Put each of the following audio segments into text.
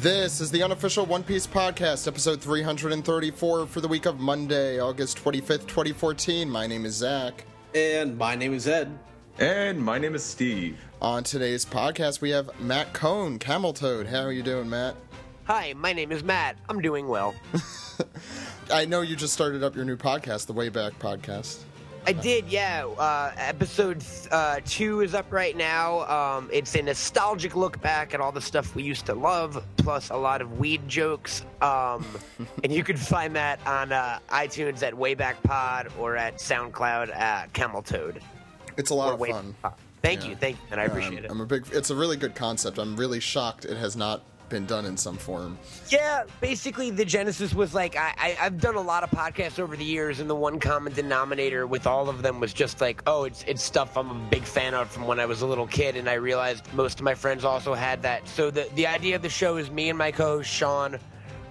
This is the unofficial One Piece podcast, episode 334 for the week of Monday, August 25th, 2014. My name is Zach. And my name is Ed. And my name is Steve. On today's podcast, we have Matt Cohen, Camel Toad. How are you doing, Matt? Hi, my name is Matt. I'm doing well. I know you just started up your new podcast, the Wayback Podcast. I did, yeah. Episode 2 is up right now. It's a nostalgic look back at all the stuff we used to love, plus a lot of weed jokes. And you can find that on iTunes at Wayback Pod or at SoundCloud at Camel Toad. It's a lot of fun. Thank you, and I appreciate it. It's a really good concept. I'm really shocked it has not been done in some form. Yeah, basically the genesis was like I've done a lot of podcasts over the years, and the one common denominator with all of them was just like, oh, it's stuff I'm a big fan of from when I was a little kid, and I realized most of my friends also had that. So the idea of the show is me and my co-host Sean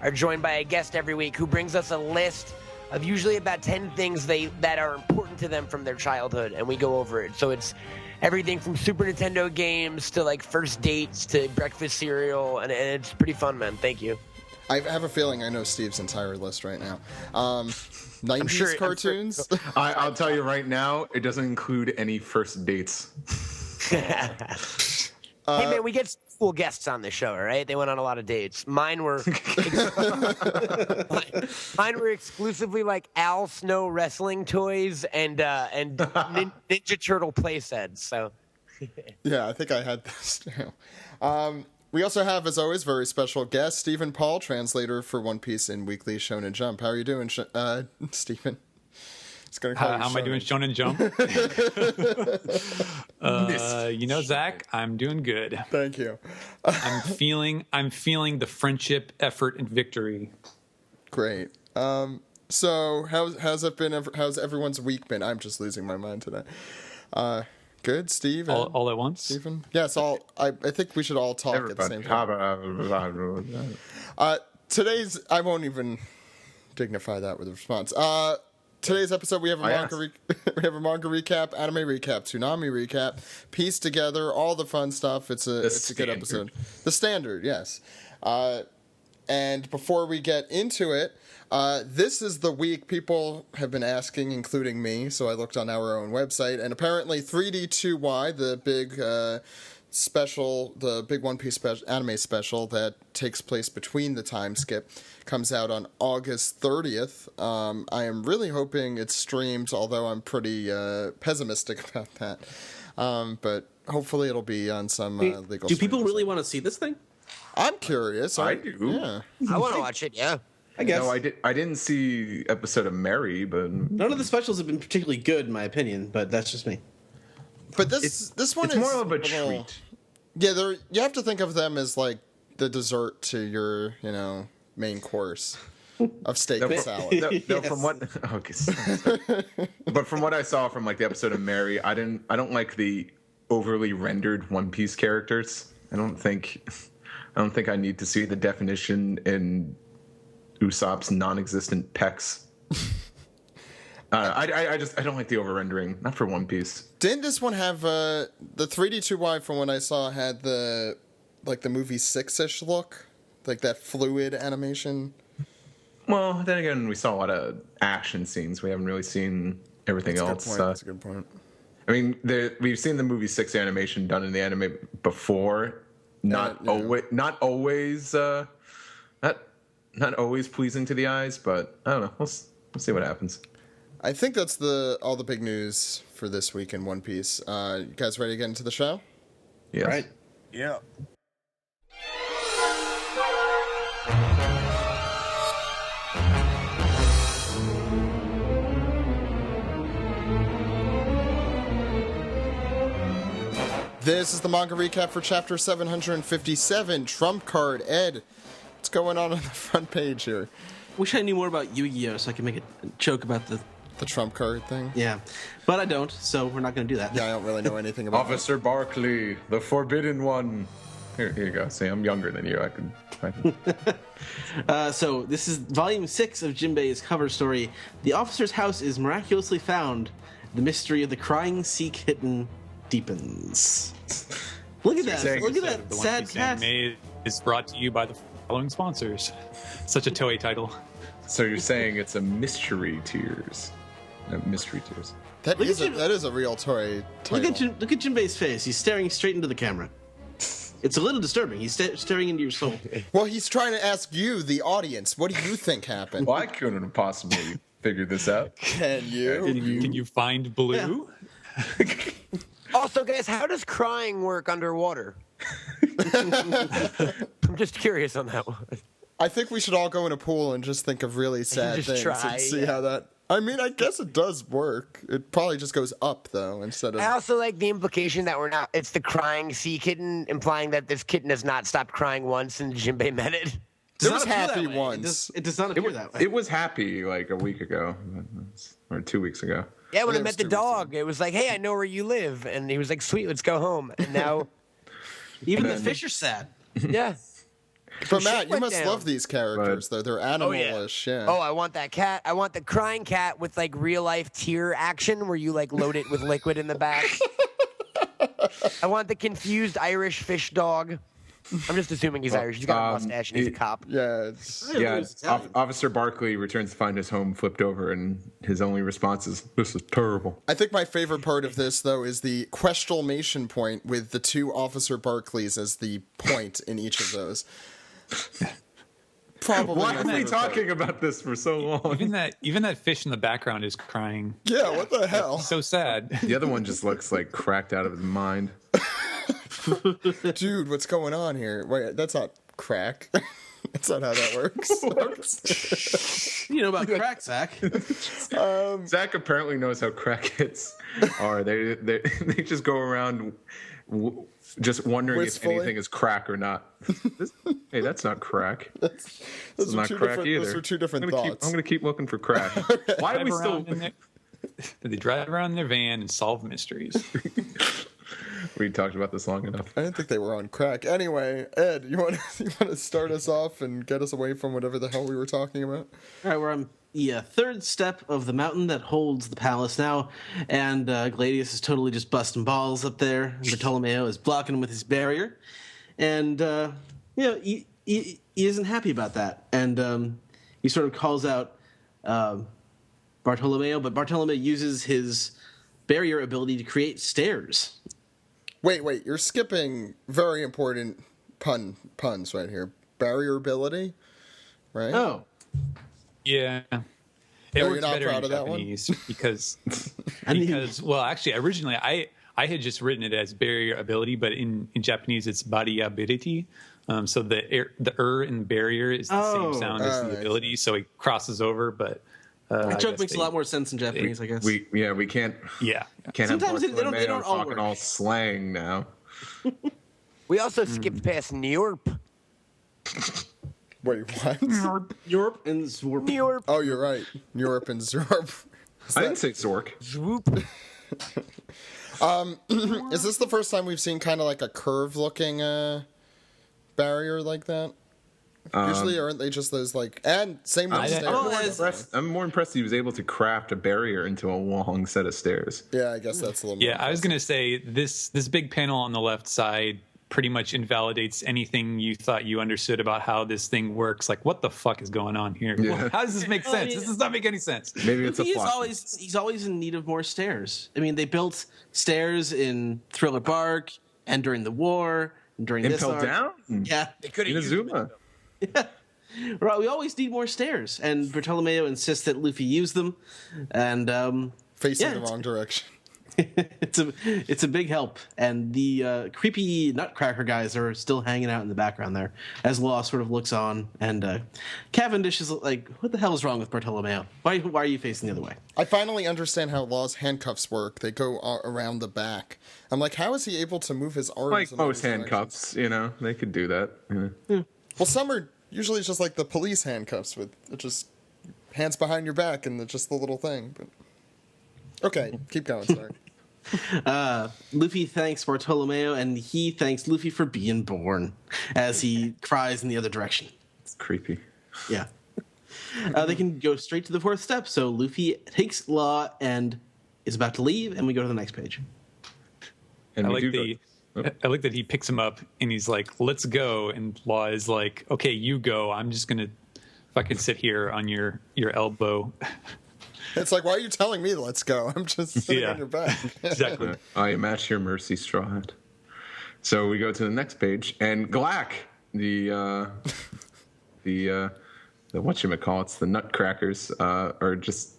are joined by a guest every week who brings us a list of usually about 10 things that are important to them from their childhood, and we go over it. So it's everything from Super Nintendo games to like first dates to breakfast cereal, and it's pretty fun, man. Thank you. I have a feeling I know Steve's entire list right now. 90s cartoons? I'll tell you right now, it doesn't include any first dates. Hey, man, we get cool guests on this show, right? They went on a lot of dates. Mine were exclusively like Al Snow wrestling toys and Ninja Turtle play sets. So, yeah, I think I had this too. We also have, as always, very special guest Stephen Paul, translator for One Piece in Weekly Shonen Jump. How are you doing, Stephen? How am I doing, Shonen Jump? Zach, I'm doing good. Thank you. I'm feeling the friendship, effort, and victory. Great. So how's it been? How's everyone's week been? I'm just losing my mind today. Good, Steve. All at once. Stephen. Yes. I think we should all talk at the same time. Today's. I won't even dignify that with a response. Today's episode, we have a manga recap, anime recap, Toonami recap, piece together, all the fun stuff. It's a good episode. The standard, yes. And before we get into it, this is the week people have been asking, including me, so I looked on our own website, and apparently 3D2Y, the big special, the big One Piece anime special that takes place between the time skip, comes out on August 30th. I am really hoping it streams, although I'm pretty pessimistic about that. But hopefully it'll be on some legal. Do people really want to see this thing? I'm curious. I do. Yeah. I want to watch it. Yeah. I guess. No, I didn't see episode of Mary, but none of the specials have been particularly good, in my opinion. But that's just me. But this one is more of a treat. Yeah, you have to think of them as like the dessert to your, main course of steak and salad. No, from what? Okay, but from what I saw from like the episode of Mary, I don't like the overly rendered One Piece characters. I don't think I need to see the definition in Usopp's non-existent pecs. I don't like the over-rendering. Not for One Piece. Didn't this one have the 3D2Y from what I saw had the movie 6-ish look, like that fluid animation? Well, then again, we saw a lot of action scenes. We haven't really seen everything else. That's a good point. I mean, we've seen the movie 6 animation done in the anime before. Not always pleasing to the eyes, but I don't know. We'll see what happens. I think that's all the big news for this week in One Piece. You guys ready to get into the show? Yes. Right. Yeah. This is the manga recap for chapter 757, Trump Card. Ed, what's going on the front page here? Wish I knew more about Yu-Gi-Oh! So I could make a joke about the Trump card thing? Yeah. But I don't, so we're not going to do that. Yeah, I don't really know anything about Officer Barkley, the Forbidden One. Here you go. See, I'm younger than you. I can. So this is volume 6 of Jinbei's cover story. The officer's house is miraculously found. The mystery of the crying sea kitten deepens. Look at that! Look at that sad cat. Anime is brought to you by the following sponsors. Such a Toei title. So you're saying it's a mystery tears? Mystery tears. That is a real Toei title. Look at Jinbei's face. He's staring straight into the camera. It's a little disturbing. He's staring into your soul. Well, he's trying to ask you, the audience, what do you think happened? Well, I couldn't have possibly figured this out. Can you? Can you find Blue? Yeah. Also, guys, how does crying work underwater? I'm just curious on that one. I think we should all go in a pool and just think of really sad things and see how that... I mean, I guess it does work. It probably just goes up, though, instead of... I also like the implication that it's the crying sea kitten, implying that this kitten has not stopped crying once since Jinbei met it. It was happy once. It does not appear that way. It was happy like a week ago, or 2 weeks ago. Yeah, when I met the dog, it was like, hey, I know where you live. And he was like, sweet, let's go home. And now... Even the fish are sad. Yeah. But Matt, you must love these characters, though. They're animalish, yeah. Oh, I want that cat. I want the crying cat with, like, real-life tear action where you, like, load it with liquid in the back. I want the confused Irish fish dog. I'm just assuming he's Irish. He's got a mustache and he's a cop. Yeah, Officer Barkley returns to find his home flipped over, and his only response is, "This is terrible." I think my favorite part of this, though, is the questionation point with the two Officer Barkleys as the point in each of those. Probably. Why are we talking about this for so long? Even that fish in the background is crying. Yeah, what the hell? So sad. The other one just looks like cracked out of his mind. Dude, what's going on here? Wait, that's not crack. That's not how that works. You know about crack, Zach. Zach apparently knows how crackheads are. They just go around just wondering Wistfully. if anything is crack or not. Hey, that's not crack. Those It's are not two crack different, either. Those are two different thoughts. I'm going to keep looking for crack. Why are we still... They drive around in their van and solve mysteries. We talked about this long enough. I didn't think they were on crack. Anyway, Ed, you want to start us off and get us away from whatever the hell we were talking about? All right, we're on the third step of the mountain that holds the palace now, and Gladius is totally just busting balls up there. Bartolomeo is blocking him with his barrier, and he isn't happy about that, and he sort of calls out Bartolomeo, but Bartolomeo uses his barrier ability to create stairs. Wait, you're skipping very important puns right here. Barrier ability, right? Oh. Yeah. It You're works not better proud in of that one? Japanese because well, actually, originally I had just written it as barrier ability, but in Japanese it's barriability. So the in barrier is the same sound as the ability, so it crosses over, but that joke makes a lot more sense in Japanese, I guess. We can't. Yeah. Can't Sometimes have they don't all talking work. all slang now. We also skipped past Njorp. Wait, what? Europe and Zwarp. Njorp. Oh, you're right. Europe and Zorb. I didn't say Zork. Swoop. Is this the first time we've seen kind of like a curve-looking barrier like that? Usually, aren't they just those like... And same with stairs. I'm more impressed he was able to craft a barrier into a long set of stairs. Yeah, I guess that's a little more... Yeah, I was going to say this big panel on the left side pretty much invalidates anything you thought you understood about how this thing works. Like, what the fuck is going on here? Yeah. How does this make sense? This does not make any sense. Maybe it's a plot. He's always in need of more stairs. I mean, they built stairs in Thriller Bark and during the war, and during this Impel arc. Down? Yeah. They could have used Inazuma. Yeah. Right, we always need more stairs, and Bartolomeo insists that Luffy use them, and Facing the wrong direction. it's a big help, and the creepy Nutcracker guys are still hanging out in the background there, as Law sort of looks on, and Cavendish is like, "What the hell is wrong with Bartolomeo? Why are you facing the other way?" I finally understand how Law's handcuffs work. They go around the back. I'm like, how is he able to move his arms? Like in most those handcuffs, they could do that. Yeah. Well, some are usually just like the police handcuffs with just hands behind your back and just the little thing. But okay, keep going. Sorry. Luffy thanks Bartolomeo, and he thanks Luffy for being born, as he cries in the other direction. It's creepy. Yeah. They can go straight to the fourth step. So Luffy takes Law and is about to leave, and we go to the next page. And I we like do the I like that he picks him up and he's like, "Let's go," and Law is like, "Okay, you go. I'm just gonna fucking sit here on your elbow." It's like, why are you telling me let's go? I'm just sitting on your back. Exactly. I match your mercy, Straw Hat. So we go to the next page, and Glack, the whatchamacallits, the Nutcrackers, are just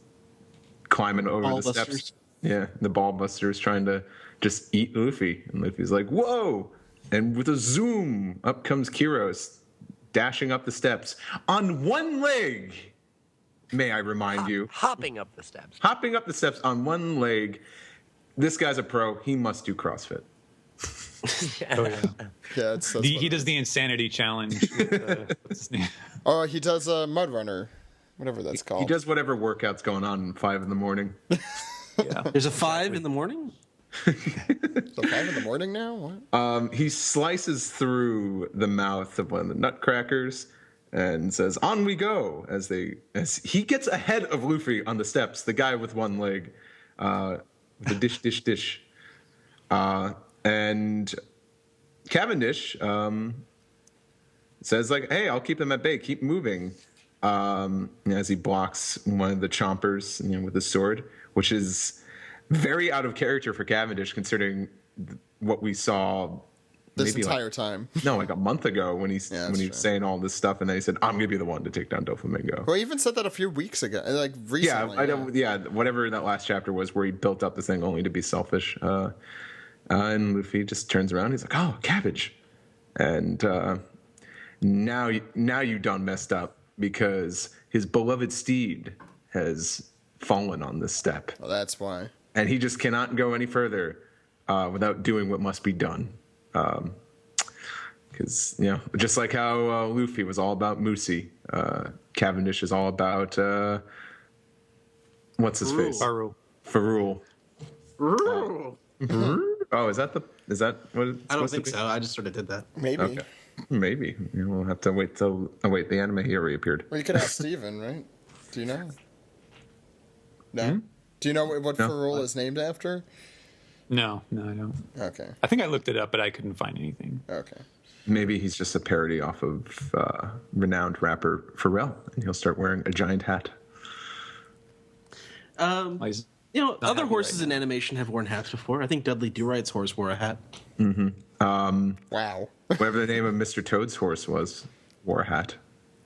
climbing over Ball the busters. steps. Yeah, the ball busters trying to just eat Luffy. And Luffy's like, whoa! And with a zoom, up comes Kiros, dashing up the steps on one leg. May I remind you? Hopping up the steps. Hopping up the steps on one leg. This guy's a pro. He must do CrossFit. Oh yeah. Yeah, He does the insanity challenge. With, what's his name? Oh, he does a mud runner, whatever that's called. He does whatever workout's going on at 5 a.m. Yeah. There's a 5 in the morning? So 5 a.m. now? What? He slices through the mouth of one of the Nutcrackers and says, "On we go!" As he gets ahead of Luffy on the steps, the guy with one leg, with the dish. And Cavendish says, like, "Hey, I'll keep them at bay. Keep moving." As he blocks one of the chompers, with his sword, which is very out of character for Cavendish, considering what we saw This entire time. No, like a month ago when he was saying all this stuff, and then he said, "I'm gonna be the one to take down Doflamingo." Well, he even said that a few weeks ago, like recently. Yeah, I don't. Yeah, whatever that last chapter was, where he built up this thing only to be selfish. And Luffy just turns around. He's like, "Oh, cabbage," and now you done messed up because his beloved steed has fallen on this step. Well, that's why. And he just cannot go any further without doing what must be done. Because, just like how Luffy was all about Moosey, Cavendish is all about, what's his face? Farul. Oh, is that what it's I don't think so. I just sort of did that. Maybe. Okay. Maybe. We'll have to wait till... Oh, wait, the anime here reappeared. Well, you could ask Steven, right? Do you know? No? Do you know what Farul is named after? No, I don't. Okay. I think I looked it up, but I couldn't find anything. Okay. Maybe he's just a parody off of renowned rapper Pharrell, and he'll start wearing a giant hat. Other horses in animation have worn hats before. I think Dudley Do-Right's horse wore a hat. Mm-hmm. Wow. Whatever the name of Mr. Toad's horse was, wore a hat.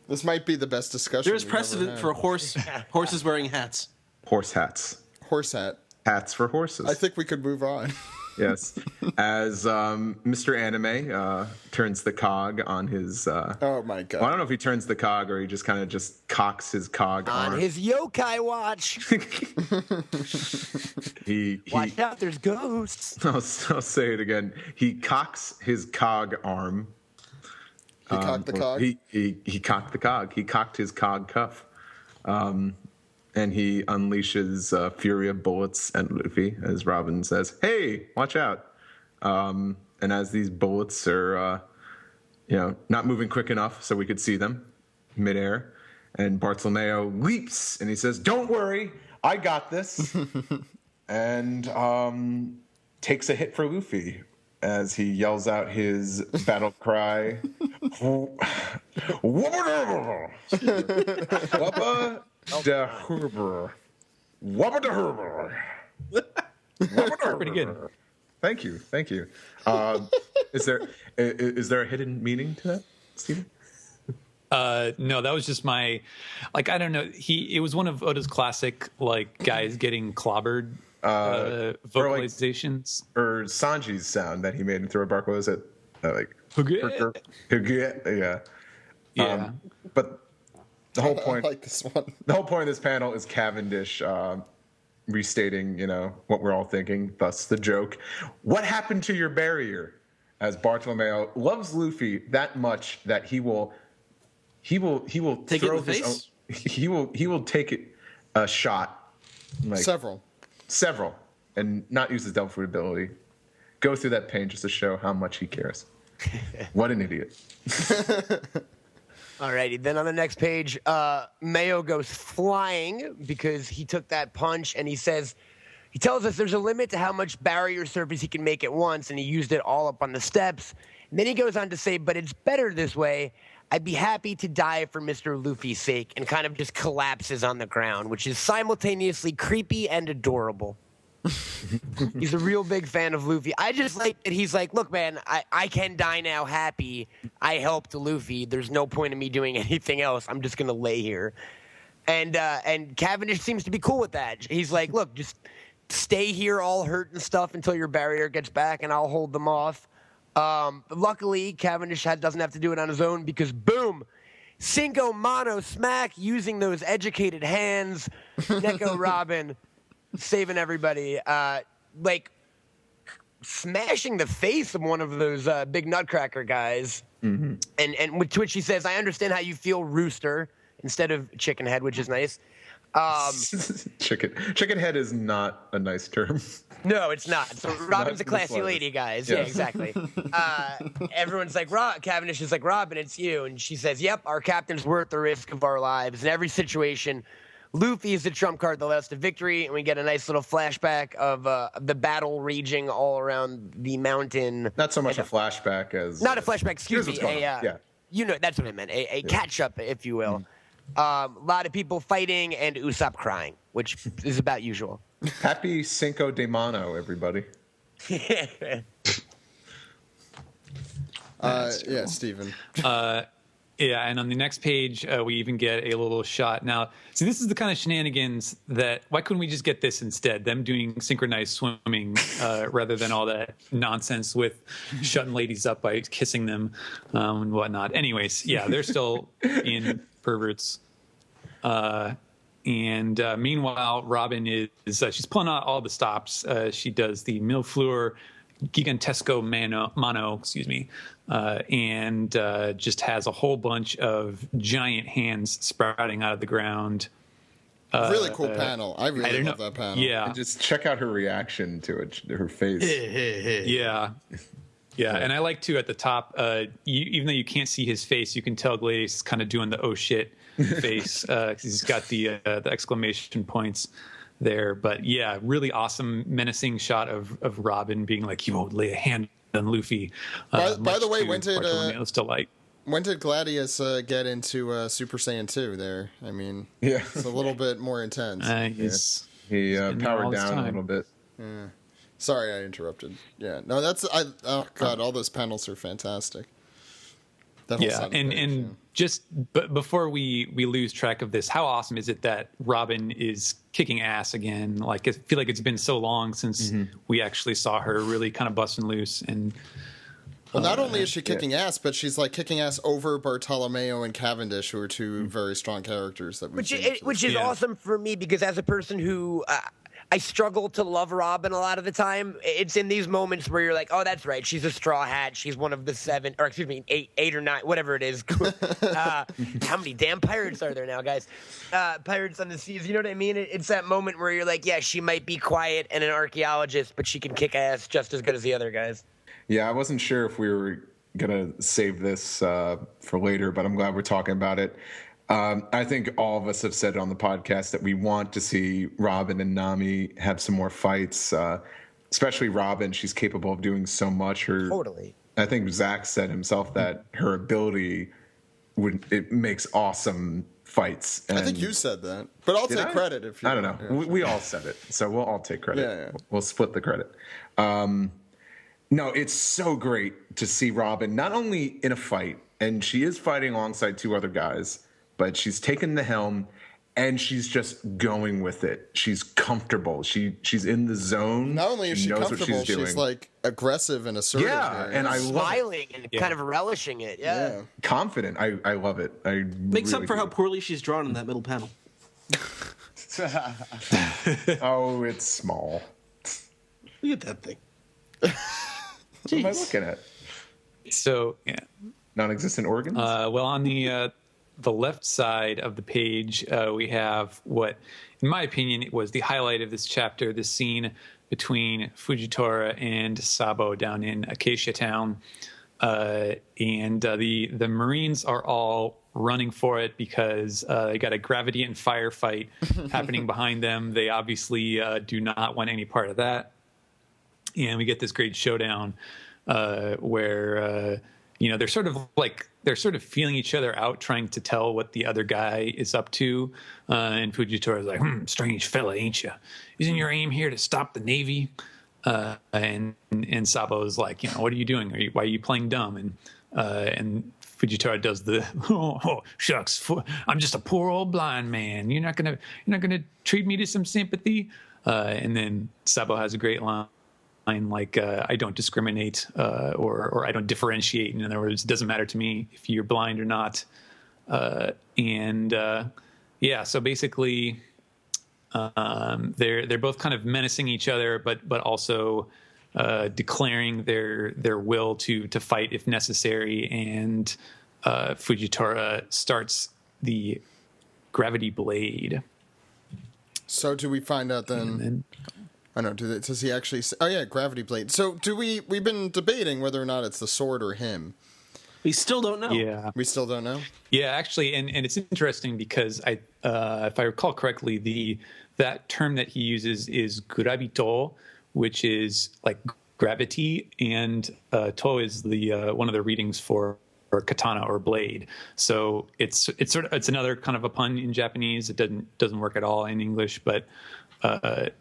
This might be the best discussion. There's precedent for horses wearing hats. Horse hats. Horse hat. Hats for horses. I think we could move on. Yes. As Mr. Anime turns the cog on his... oh, my God. Well, I don't know if he turns the cog or he just kind of cocks his cog on his yokai watch. Watch out, there's ghosts. I'll say it again. He cocks his cog arm. He cocked the cog? He cocked the cog. He cocked his cog cuff. And he unleashes fury of bullets at Luffy, as Robin says, "Hey, watch out!" And as these bullets are, not moving quick enough so we could see them midair, and Bartolomeo leaps and he says, "Don't worry, I got this," and takes a hit for Luffy as he yells out his battle cry. Wubba da Herber. Wubba da Herber. Pretty good. Thank you. Is there a hidden meaning to that, Steven? No, that was just my, I don't know. it was one of Oda's classic, guys getting clobbered vocalizations. Or Sanji's sound that he made in Thriller Bark. What was it? Yeah. Yeah. But the whole point. I like this one. The whole point of this panel is Cavendish restating, what we're all thinking. Thus the joke. What happened to your barrier? As Bartolomeo loves Luffy that much that he will take throw it in the face? He will take a shot. Several. And not use his devil fruit ability. Go through that pain just to show how much he cares. What an idiot. Alrighty, then on the next page, Mayo goes flying because he took that punch, and he says He tells us there's a limit to how much barrier surface he can make at once, and he used it all up on the steps. And then he goes on to say, but it's better this way. I'd be happy to die for Mr. Luffy's sake, and kind of just collapses on the ground, which is simultaneously creepy and adorable. He's a real big fan of Luffy. I just like that he's like, look, man, I can die now happy. I helped Luffy. There's no point in me doing anything else. I'm just going to lay here. And Cavendish seems to be cool with that. He's like, look, just stay here all hurt and stuff until your barrier gets back, and I'll hold them off. Luckily, Cavendish doesn't have to do it on his own because, boom, Cinco, Mano, smack, using those educated hands, Neko Robin, saving everybody, like smashing the face of one of those big nutcracker guys. Mm-hmm. And to which he says, I understand how you feel, Rooster, instead of chicken head, which is nice. Chicken head is not a nice term. No, it's not. So Robin's a classy lady, guys. Yeah, exactly. Everyone's like, Cavendish is like, Robin, it's you. And she says, yep, our captain's worth the risk of our lives. In every situation, Luffy is the trump card that led us to victory. And we get a nice little flashback of the battle raging all around the mountain. Not so much a flashback as... Not a flashback, excuse me. You know, that's what I meant. A catch-up, if you will. A lot of people fighting and Usopp crying, which is about usual. Happy Cinco de Mano, everybody. Yeah, Steven. And on the next page, we even get a little shot. Now, see, this is the kind of shenanigans that, why couldn't we just get this instead? Them doing synchronized swimming rather than all that nonsense with shutting ladies up by kissing them and whatnot. Anyways, yeah, they're still being perverts. And meanwhile, Robin is she's pulling out all the stops. She does the Mille Fleur Gigantesco Mano, and just has a whole bunch of giant hands sprouting out of the ground. Really cool panel. I really love that panel. Yeah. And just check out her reaction to it, her face. Yeah. Yeah, and I like, too, at the top, even though you can't see his face, you can tell Gladius is kind of doing the oh shit face. 'Cause he's got the exclamation points there. But, yeah, really awesome, menacing shot of Robin being like, you won't lay a hand on Luffy. By the way, when did Gladius get into Super Saiyan 2 there? I mean, it's a little bit more intense. He powered down a little bit. Yeah. Sorry, I interrupted. Yeah, no, oh god, all those panels are fantastic. Just before we lose track of this, how awesome is it that Robin is kicking ass again? Like, I feel like it's been so long since we actually saw her really kind of busting loose. And well, not only is she kicking ass, but she's like kicking ass over Bartolomeo and Cavendish, who are two very strong characters that which is awesome for me, because as a person who I struggle to love Robin a lot of the time. It's in these moments where you're like, oh, that's right. She's a Straw Hat. She's one of the 7, or excuse me, 8 or 9, whatever it is. How many damn pirates are there now, guys? Pirates on the seas. You know what I mean? It's that moment where you're like, yeah, she might be quiet and an archaeologist, but she can kick ass just as good as the other guys. Yeah, I wasn't sure if we were going to save this for later, but I'm glad we're talking about it. I think all of us have said on the podcast that we want to see Robin and Nami have some more fights, especially Robin. She's capable of doing so much. Totally. I think Zach said himself that her ability it makes awesome fights. And I think you said that, but I'll take credit if you. I don't know. Yeah. We all said it, so we'll all take credit. Yeah. We'll split the credit. No, it's so great to see Robin not only in a fight, and she is fighting alongside 2 other guys, but she's taken the helm and she's just going with it. She's comfortable. She's in the zone. Not only is she comfortable, she's like aggressive and assertive. Yeah, and I love smiling and kind of relishing it. Yeah. Confident. I love it. Makes up for how poorly she's drawn in that middle panel. Oh, it's small. Look at that thing. What am I looking at? So, non-existent organs? Well, on the left side of the page, we have what, in my opinion, it was the highlight of this chapter, the scene between Fujitora and Sabo down in Acacia Town. and the Marines are all running for it because they got a gravity and fire fight happening behind them. They obviously do not want any part of that, and we get this great showdown where they're sort of feeling each other out, trying to tell what the other guy is up to. And Fujitora is like, strange fella, ain't you? Isn't your aim here to stop the Navy? And Sabo is like, what are you doing? Why are you playing dumb? And Fujitora does the, oh shucks, I'm just a poor old blind man. You're not gonna treat me to some sympathy. And then Sabo has a great line. Like I don't discriminate or I don't differentiate. In other words, it doesn't matter to me if you're blind or not. So basically, they're both kind of menacing each other, but also declaring their will to fight if necessary. And Fujitora starts the gravity blade. So do we find out then? I don't know. Does he actually say, oh yeah, gravity blade. So we've been debating whether or not it's the sword or him. We still don't know. Yeah. We still don't know? Yeah, actually, and it's interesting because if I recall correctly, that term that he uses is gravito, which is like gravity, and to is the one of the readings for katana or blade. So it's another kind of a pun in Japanese. It doesn't work at all in English, but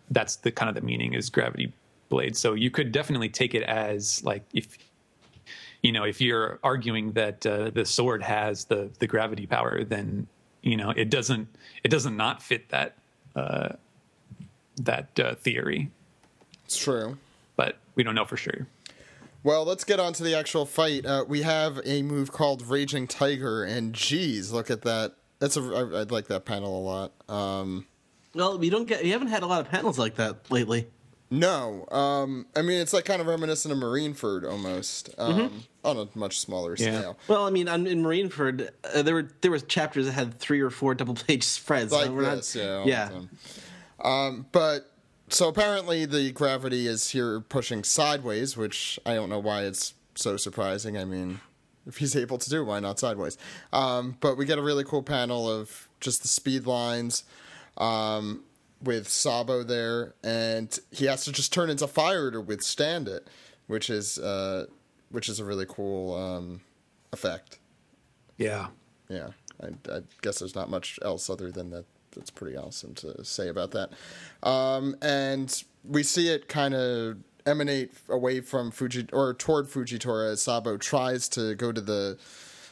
that's the kind of the meaning is gravity blade. So you could definitely take it as like if you're arguing that the sword has the gravity power, then it doesn't not fit that theory. It's true, but we don't know for sure. Well, let's get on to the actual fight. We have a move called Raging Tiger, and geez, look at that. I like that panel a lot. Well, you haven't had a lot of panels like that lately. No. I mean, it's like kind of reminiscent of Marineford almost, on a much smaller scale. Well, I mean, in Marineford, there were chapters that had 3 or 4 double-page spreads. Like this, but so apparently the gravity is here pushing sideways, which I don't know why it's so surprising. I mean, if he's able to do it, why not sideways? But we get a really cool panel of just the speed lines. With Sabo there, and he has to just turn into fire to withstand it, which is a really cool effect. Yeah. I guess there's not much else other than that. That's pretty awesome to say about that. And we see it kind of emanate away from toward Fujitora as Sabo tries to go to the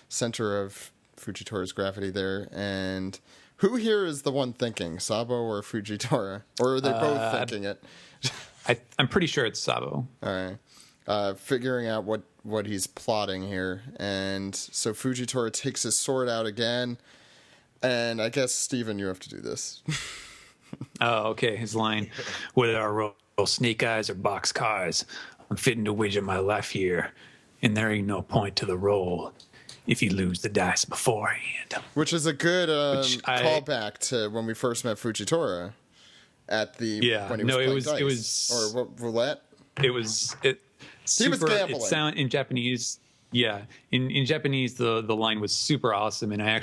center of Fujitora's gravity there. And who here is the one thinking, Sabo or Fujitora? Or are they both thinking it? I'm pretty sure it's Sabo. All right. Figuring out what he's plotting here. And so Fujitora takes his sword out again. And I guess, Steven, you have to do this. Oh, okay. His line, whether I roll snake eyes or box cars, I'm fitting to wager my life here. And there ain't no point to the roll if you lose the dice beforehand. Which is a good callback to when we first met Fujitora at the when he was playing dice. Or roulette. He was gambling. It in Japanese. Yeah, in Japanese the line was super awesome, and I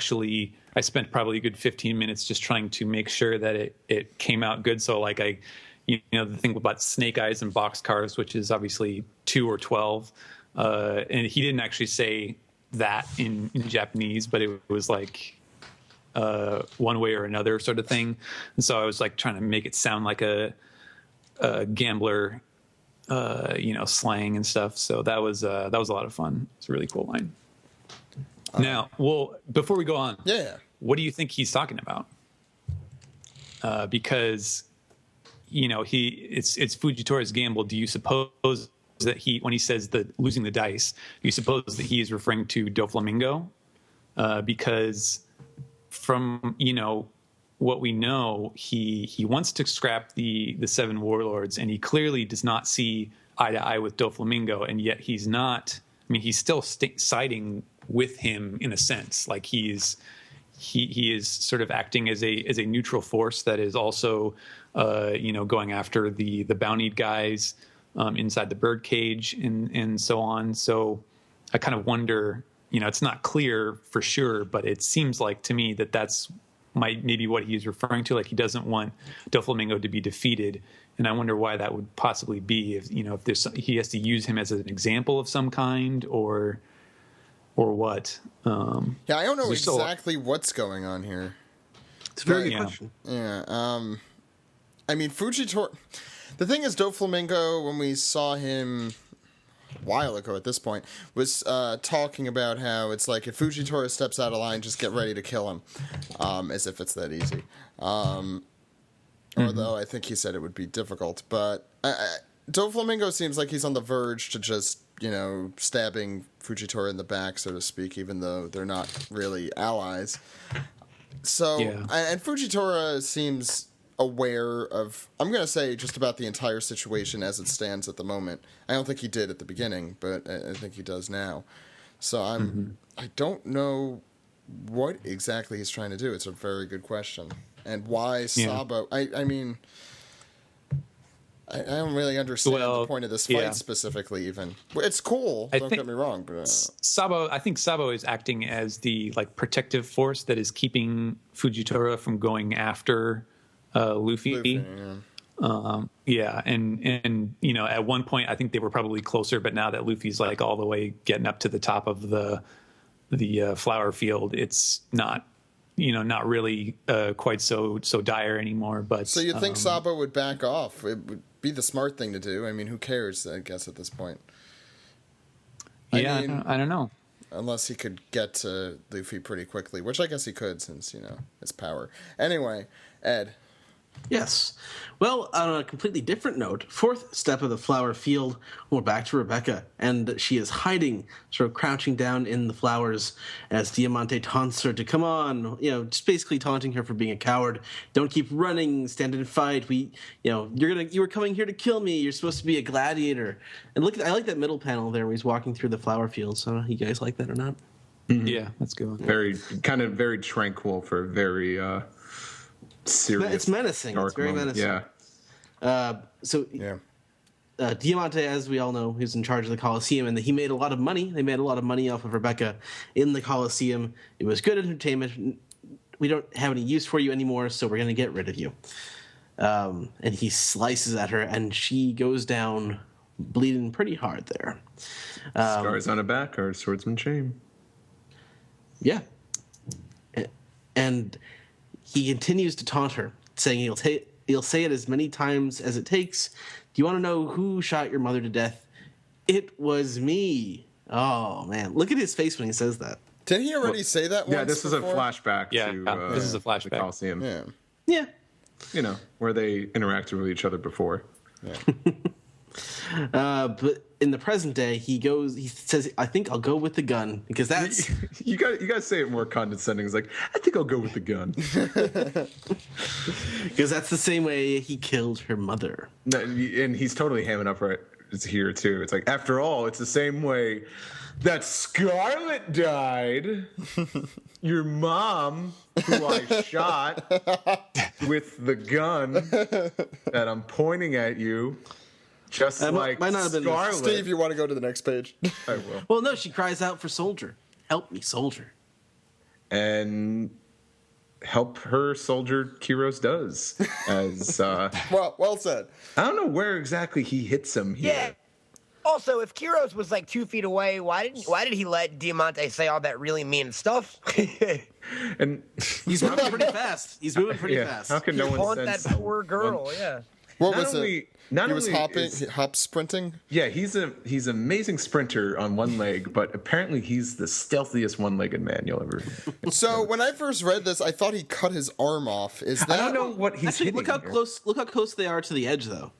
spent probably a good 15 minutes just trying to make sure that it came out good. So like the thing about snake eyes and box cars, which is obviously 2 or 12, and he didn't actually say that in Japanese, but it was like one way or another sort of thing. And so I was like trying to make it sound like a gambler, slang and stuff. So that was a lot of fun. It's a really cool line. Now, well, before we go on, what do you think he's talking about? Because it's Fujitora's gamble. Do you suppose that when he says losing the dice, do you suppose that he is referring to Doflamingo? Because from what we know, he wants to scrap the 7 warlords, and he clearly does not see eye to eye with Doflamingo, and yet he's not. I mean, he's still siding with him in a sense, like he is sort of acting as a neutral force that is also going after the bountied guys inside the birdcage and so on. So I kind of wonder, it's not clear for sure, but it seems like to me that that's maybe what he's referring to. Like he doesn't want Doflamingo to be defeated. And I wonder why that would possibly be, if he has to use him as an example of some kind, or what. I don't know exactly what's going on here. It's a very good question. Yeah. I mean, Fujitora. The thing is, Doflamingo, when we saw him a while ago at this point, was talking about how it's like if Fujitora steps out of line, just get ready to kill him, as if it's that easy. Although I think he said it would be difficult. But Doflamingo seems like he's on the verge to just, stabbing Fujitora in the back, so to speak, even though they're not really allies. So, and Fujitora seems aware of, I'm going to say, just about the entire situation as it stands at the moment. I don't think he did at the beginning, but I think he does now. So I don't know what exactly he's trying to do. It's a very good question. And why Sabo? I mean, I don't really understand the point of this fight specifically. Even it's cool. Don't get me wrong, but I think Sabo is acting as the protective force that is keeping Fujitora from going after Luffy. And at one point I think they were probably closer, but now that Luffy's all the way getting up to the top of the flower field, it's not. Not really quite so dire anymore. But so you think Sabo would back off? It would be the smart thing to do. I mean, who cares? I guess at this point. I don't know. Unless he could get to Luffy pretty quickly, which I guess he could, since his power. Anyway, Ed. Yes. Well, on a completely different note, fourth step of the flower field, we're back to Rebecca, and she is hiding, sort of crouching down in the flowers as Diamante taunts her to come on, just basically taunting her for being a coward. Don't keep running, stand and fight. You were coming here to kill me. You're supposed to be a gladiator. And I like that middle panel there where he's walking through the flower fields. I don't know if you guys like that or not. Mm-hmm. Yeah, that's good. Very tranquil for very serious. It's menacing. It's very menacing. Diamante, as we all know, who's in charge of the Coliseum, and he made a lot of money. They made a lot of money off of Rebecca in the Coliseum. It was good entertainment. We don't have any use for you anymore, so we're going to get rid of you. And he slices at her, and she goes down bleeding pretty hard there. Scars on her back are swordsman's shame. Yeah. And he continues to taunt her, saying he'll say it as many times as it takes. Do you want to know who shot your mother to death? It was me. Oh, man. Look at his face when he says that. Didn't he already say that once? Yeah, this is a flashback to this is a flashback. The Coliseum. Yeah. Where they interacted with each other before. Yeah. But in the present day, he says, I think I'll go with the gun, because that's... you got to say it more condescending. It's like, I think I'll go with the gun. Because that's the same way he killed her mother. No, and he's totally hamming up right here, too. It's like, after all, it's the same way that Scarlet died. Your mom, who I shot with the gun that I'm pointing at you. Just like might not have been Scarlet. Steve, you want to go to the next page? I will. Well, no, she cries out for Soldier. Help me, Soldier. And help her, Soldier Kiros does. As well said. I don't know where exactly he hits him here. Yeah. Also, if Kiros was 2 feet away, why did he let Diamante say all that really mean stuff? And he's moving pretty fast. Fast. How can no one that poor girl? Yeah. What was it? He was hop sprinting. Yeah, he's an amazing sprinter on one leg, but apparently he's the stealthiest one-legged man you'll ever. So when I first read this, I thought he cut his arm off. Is that? I don't know what he's hitting. Look how close they are to the edge, though.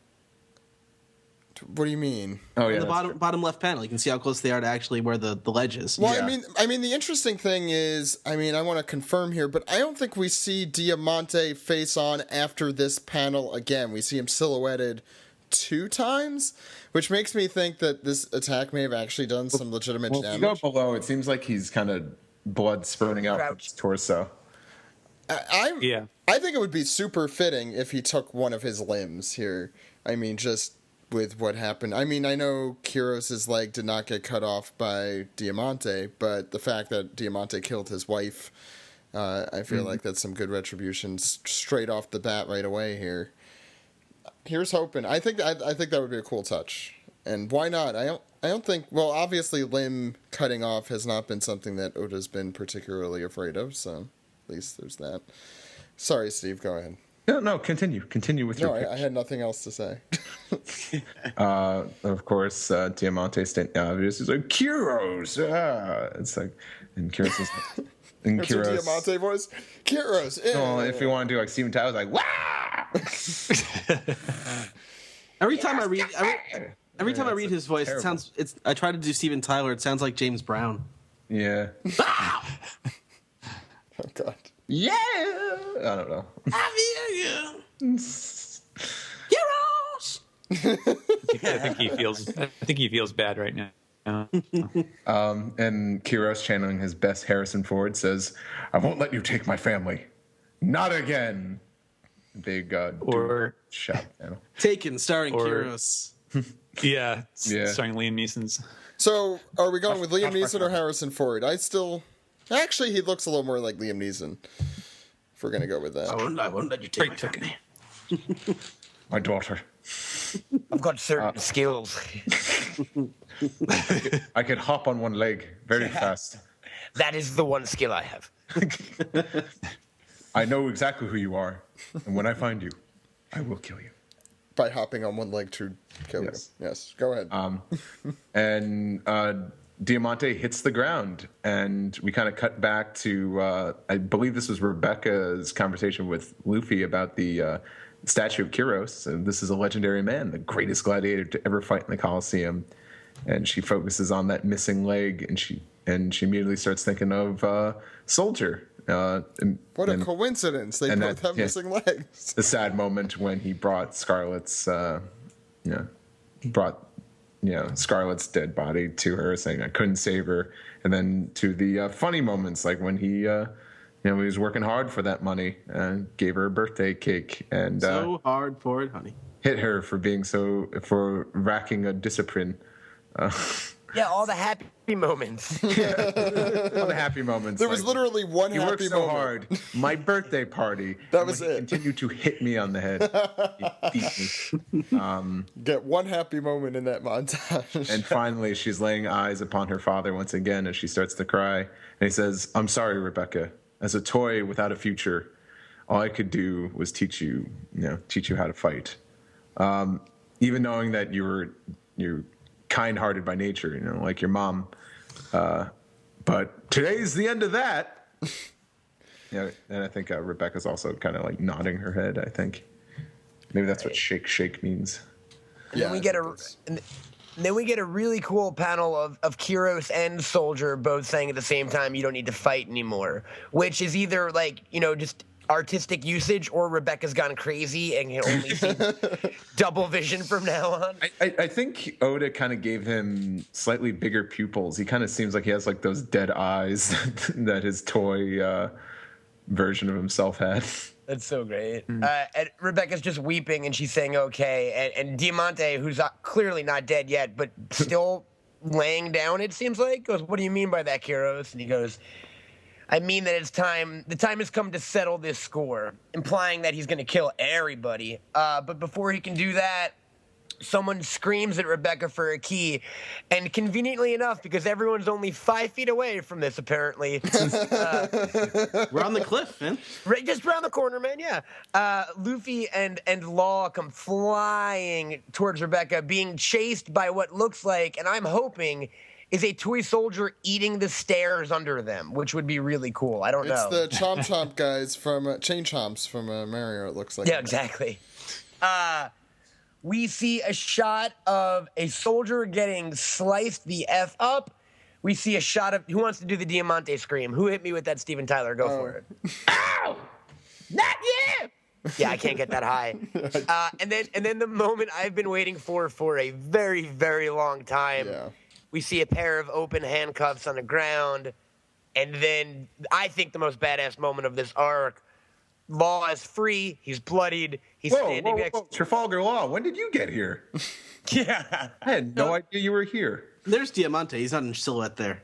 What do you mean? Oh yeah, the bottom left panel. You can see how close they are to actually where the ledge is. Well, yeah. I mean, the interesting thing is, I want to confirm here, but I don't think we see Diamante face on after this panel again. We see him silhouetted 2 times, which makes me think that this attack may have actually done some legitimate damage. If you go below, it seems like he's kind of blood spurting out from his torso. I think it would be super fitting if he took one of his limbs here. I mean, just with what happened. I mean, I know Kiros's leg did not get cut off by Diamante, but the fact that Diamante killed his wife, I feel like that's some good retribution straight off the bat right away here. Here's hoping. I think that would be a cool touch. And why not? I don't think... Well, obviously, limb cutting off has not been something that Oda's been particularly afraid of, so at least there's that. Sorry, Steve, go ahead. No, continue. Continue with your pitch. I had nothing else to say. Of course, Diamante stating obvious. He's like, Kiros! It's like... And Kiros is... And That's your Diamante voice? Kiros! Well, if you want to do like Steven Tyler's like, wah! Every time I read his voice, terrible. I try to do Steven Tyler, it sounds like James Brown. Yeah. Oh God. Yeah. I don't know. Heroes. I think he feels bad right now. And Kiros, channeling his best Harrison Ford, says, "I won't let you take my family. Not again." Big or shout panel. Taken, starring Kiros. Yeah, starring Liam Neeson's. So, are we going with Liam Neeson or Harrison Ford? Actually, he looks a little more like Liam Neeson. If we're gonna go with that, I won't let you take my family. My daughter. I've got certain skills. I could hop on one leg very fast. That is the one skill I have. I know exactly who you are, and when I find you, I will kill you. By hopping on one leg to kill you. Yes, go ahead. And Diamante hits the ground, and we kind of cut back to, I believe this was Rebecca's conversation with Luffy about the statue of Kiros. And this is a legendary man, the greatest gladiator to ever fight in the Colosseum. And she focuses on that missing leg, and she immediately starts thinking of Soldier. What a coincidence! They both have missing legs. The sad moment when he brought Scarlett's, Scarlett's dead body to her, saying I couldn't save her, and then to the funny moments like when he, he was working hard for that money and gave her a birthday cake and so hard for it, honey. Hit her for racking a discipline. Yeah, all the happy moments. All the happy moments. There was literally one happy moment. You worked so hard. My birthday party. That was it. Continue to hit me on the head. He beat me. Get one happy moment in that montage. And finally, she's laying eyes upon her father once again as she starts to cry. And he says, "I'm sorry, Rebecca. As a toy without a future, all I could do was teach you how to fight. Even knowing that you're kind-hearted by nature, like your mom. But today's the end of that." And I think Rebecca's also kind of like nodding her head. I think maybe that's what shake means. And then we get a really cool panel of Kiros and Soldier both saying at the same time, "You don't need to fight anymore," which is either just artistic usage, or Rebecca's gone crazy and can only see double vision from now on. I think Oda kind of gave him slightly bigger pupils. He kind of seems like he has like those dead eyes that his toy version of himself had. That's so great. And Rebecca's just weeping and she's saying okay. And Diamante, who's clearly not dead yet, but still laying down, it seems like, goes, "What do you mean by that, Kiros?" And he goes, "I mean that the time has come to settle this score," implying that he's going to kill everybody. But before he can do that, someone screams at Rebecca for a key. And conveniently enough, because everyone's only 5 feet away from this, apparently. We're on the cliff, man. Right, just around the corner, man, yeah. Luffy and Law come flying towards Rebecca, being chased by what looks like, and I'm hoping, is a toy soldier eating the stairs under them, which would be really cool. I don't know. It's the Chomp Chomp guys from Chain Chomps from Mario, it looks like. Yeah, exactly. We see a shot of a soldier getting sliced the F up. We see a shot of... Who wants to do the Diamante scream? Who hit me with that, Steven Tyler? Go for it. Ow! Not you! Yeah, I can't get that high. And then the moment I've been waiting for a very, very long time. Yeah. We see a pair of open handcuffs on the ground. And then I think the most badass moment of this arc, Law is free. He's bloodied. He's standing next. Whoa. Trafalgar Law. When did you get here? Yeah. I had no idea you were here. There's Diamante. He's not in silhouette there.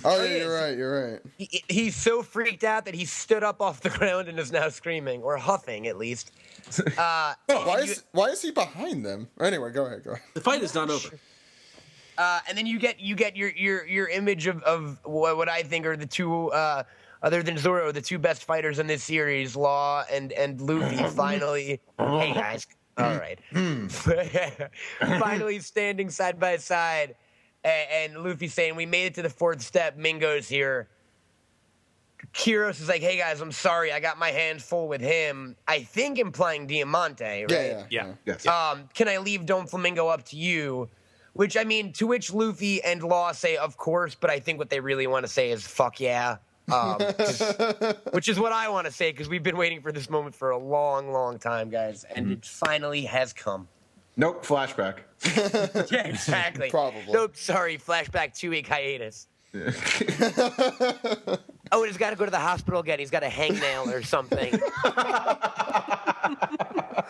Oh, yeah, you're right. He's so freaked out that he stood up off the ground and is now screaming, or huffing at least. Why is he behind them? Anyway, go ahead. The fight is not over. And then you get your image of what I think are the two, other than Zoro, the two best fighters in this series, Law and Luffy. Finally, hey guys, all right, finally standing side by side, and Luffy saying, "We made it to the fourth step. Mingo's here." Kiros is like, "Hey guys, I'm sorry, I got my hands full with him." I think implying Diamante, right? Yeah. Yes. Can I leave Don Flamingo up to you? Which, I mean, to which Luffy and Law say, of course, but I think what they really want to say is, fuck yeah. Which is what I want to say, because we've been waiting for this moment for a long, long time, guys. And it finally has come. Nope, flashback. Yeah, exactly. Probably. Nope, sorry, flashback 2-week hiatus. Oh, and he's got to go to the hospital again. He's got a hangnail or something.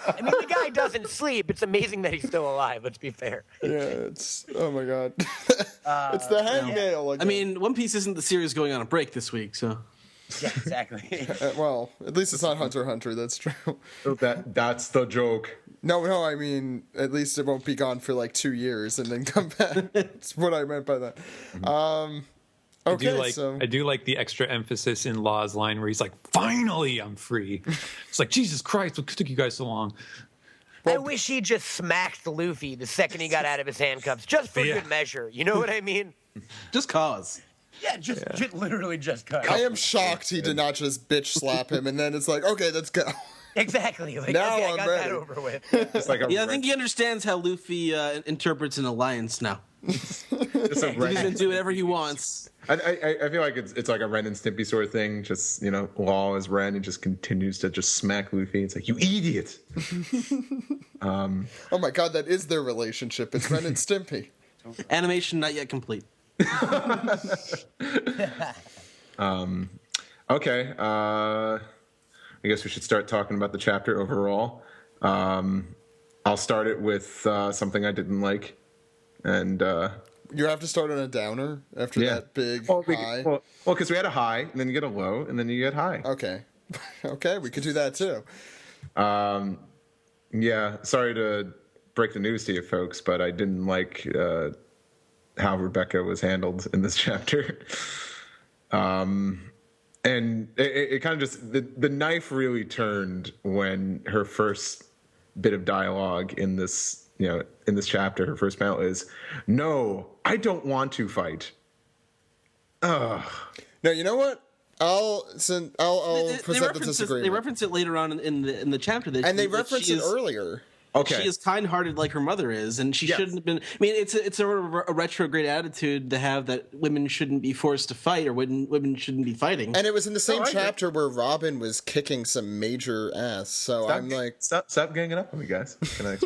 I mean, the guy doesn't sleep. It's amazing that he's still alive, let's be fair. Yeah, it's... Oh, my God. It's the hangnail again. I mean, One Piece isn't the series going on a break this week, so... Yeah, exactly. Well, at least it's not Hunter x Hunter, that's true. That's the joke. No, I mean, at least it won't be gone for like 2 years and then come back. That's what I meant by that. Okay, I do like the extra emphasis in Law's line where he's like, "Finally, I'm free." It's like, Jesus Christ, what took you guys so long? I wish he just smacked Luffy the second he got out of his handcuffs, just for good measure. You know what I mean? Just cause. Yeah, just literally just cut. I am shocked he did not just bitch slap him and then it's like, okay, let's go. Exactly. Like, Now okay, I'm I got ready. that over with. It's like I think he understands how Luffy interprets an alliance now. Just a He's going to do whatever he wants. I feel like it's like a Ren and Stimpy sort of thing. Just, Law is Ren and just continues to just smack Luffy. It's like, you idiot. Oh my God, that is their relationship. It's Ren and Stimpy. Animation not yet complete. Okay. I guess we should start talking about the chapter overall. I'll start it with something I didn't like. And you have to start on a downer after that big high. Well, because we had a high, and then you get a low, and then you get high. Okay. Okay, we could do that too. Yeah, sorry to break the news to you folks, but I didn't like how Rebecca was handled in this chapter. And it kind of just, the knife really turned when her first bit of dialogue in this, in this chapter, her first panel is, "No, I don't want to fight." Ugh. No, you know what? I'll present the disagreement. They reference it later on in the chapter. And they reference it earlier. Okay. She is kind-hearted like her mother is, and she shouldn't have been. I mean, it's a retrograde attitude to have that women shouldn't be forced to fight, or women shouldn't be fighting. And it was in the same chapter where Robin was kicking some major ass. So I'm like, stop ganging up on me, guys. Can I?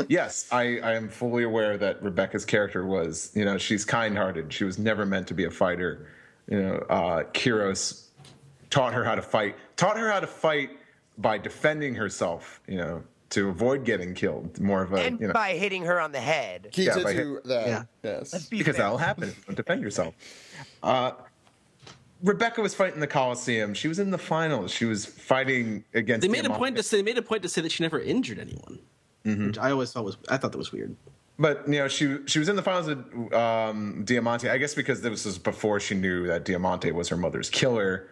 Yes, I am fully aware that Rebecca's character was, she's kind-hearted. She was never meant to be a fighter. Kiros taught her how to fight. By defending herself, to avoid getting killed. More of a, and by hitting her on the head. Key to that. Yeah. Yes. Because that'll happen. Defend yourself. Rebecca was fighting the Coliseum. She was in the finals. She was fighting against. They made a point to say that she never injured anyone, which I always thought that was weird. But she was in the finals with Diamante. I guess because this was before she knew that Diamante was her mother's killer.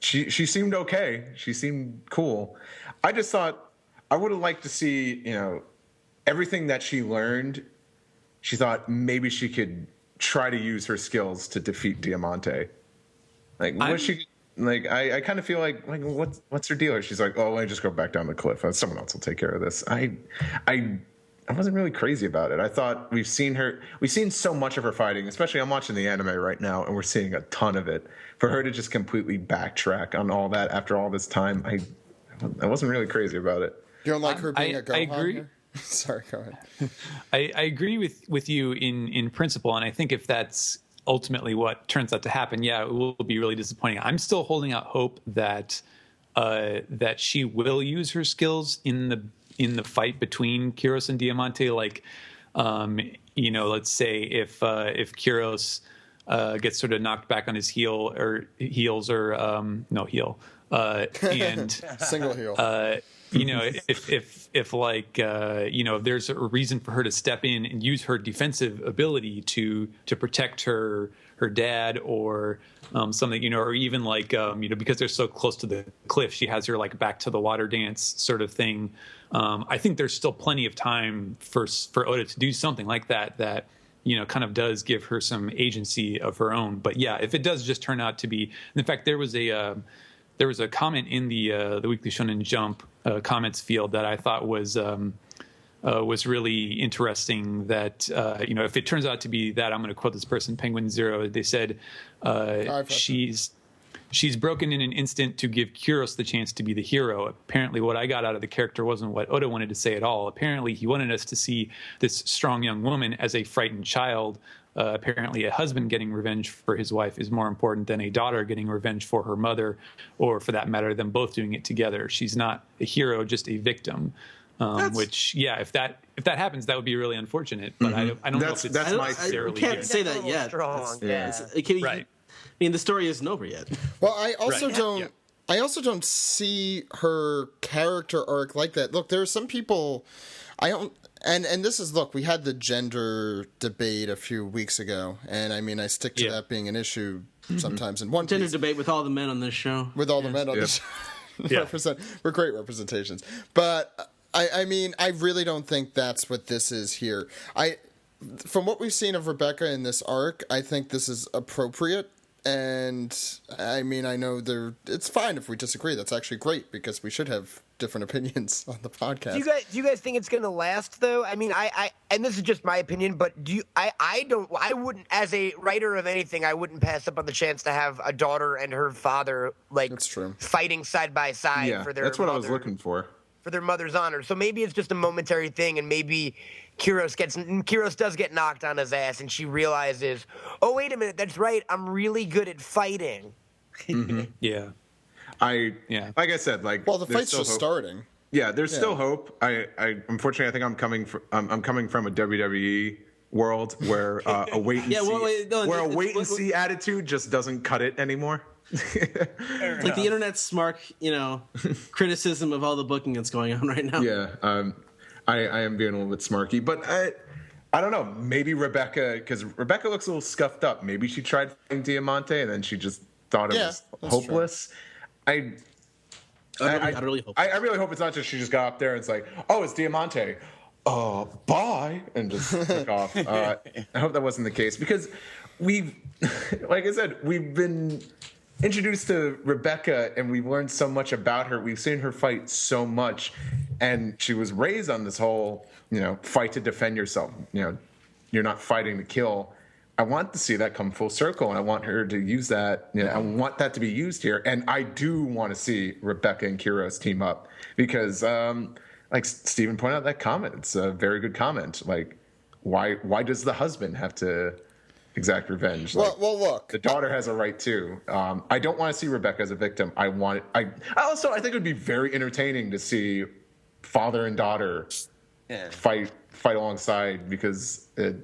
She seemed okay. She seemed cool. I just thought I would have liked to see, everything that she learned. She thought maybe she could try to use her skills to defeat Diamante. Like, I kind of feel like what's her deal? She's like, oh, let me just go back down the cliff. Someone else will take care of this. I wasn't really crazy about it. I thought we've seen so much of her fighting, especially I'm watching the anime right now, and we're seeing a ton of it. For her to just completely backtrack on all that after all this time, I wasn't really crazy about it. You don't like her being a Gohan? I agree. Here? Sorry, go ahead. I agree with you in principle, and I think if that's ultimately what turns out to happen, yeah, it will be really disappointing. I'm still holding out hope that she will use her skills in the fight between Kyros and Diamante. Like, let's say if Kyros gets sort of knocked back on his heels, and single heel. If there's a reason for her to step in and use her defensive ability to protect her dad or something, or even because they're so close to the cliff, she has her like back to the water dance sort of thing. I think there's still plenty of time for Oda to do something like that kind of does give her some agency of her own. But yeah, if it does just turn out to be, in fact, there was a comment in the Weekly Shonen Jump comments field that I thought was really interesting. That if it turns out to be that, I'm going to quote this person, Penguin Zero. They said she's broken in an instant to give Kyros the chance to be the hero. Apparently, what I got out of the character wasn't what Oda wanted to say at all. Apparently, he wanted us to see this strong young woman as a frightened child. Apparently, a husband getting revenge for his wife is more important than a daughter getting revenge for her mother, or for that matter, them both doing it together. She's not a hero, just a victim. Which, yeah, if that happens, that would be really unfortunate. But I don't know if it's necessarily. I can't say that yet. Right. I mean, the story isn't over yet. Well, I also don't. I also don't see her character arc like that. Look, there are some people. I don't. And this is, look, we had the gender debate a few weeks ago, and I mean, I stick to that being an issue sometimes in One Piece. Gender debate with all the men on this show. With all the men on this show. We're great representations. But, I mean, I really don't think that's what this is here. From what we've seen of Rebecca in this arc, I think this is appropriate. And, I mean, I know it's fine if we disagree. That's actually great, because we should have different opinions on the podcast. Do you guys think it's going to last, though? I mean, I and this is just my opinion, but I wouldn't, as a writer of anything, I wouldn't pass up on the chance to have a daughter and her father, that's true, fighting side by side for their that's what I was looking for. For their mother's honor. So maybe it's just a momentary thing, and maybe Kyros does get knocked on his ass, and she realizes, oh, wait a minute, that's right, I'm really good at fighting. Mm-hmm. Yeah. Like I said, the fight's just starting. Yeah, there's still hope. I unfortunately, I think I'm coming from a WWE world where a wait and see attitude just doesn't cut it anymore. Like the internet's smart, criticism of all the booking that's going on right now. Yeah, I am being a little bit smarky, but I don't know. Maybe Rebecca, because Rebecca looks a little scuffed up. Maybe she tried fighting Diamante and then she just thought it was hopeless. True. I really hope it's not just she just got up there and it's like, oh, it's Diamante. Bye, and just took off. I hope that wasn't the case, because we've been introduced to Rebecca and we've learned so much about her. We've seen her fight so much, and she was raised on this whole, fight to defend yourself. You're not fighting to kill. I want to see that come full circle, and I want her to use that. I want that to be used here, and I do want to see Rebecca and Kyros team up, because, like Steven pointed out, that comment, it's a very good comment. Like, why does the husband have to exact revenge? Well, look, the daughter has a right too. I don't want to see Rebecca as a victim. I think it would be very entertaining to see father and daughter fight alongside, because I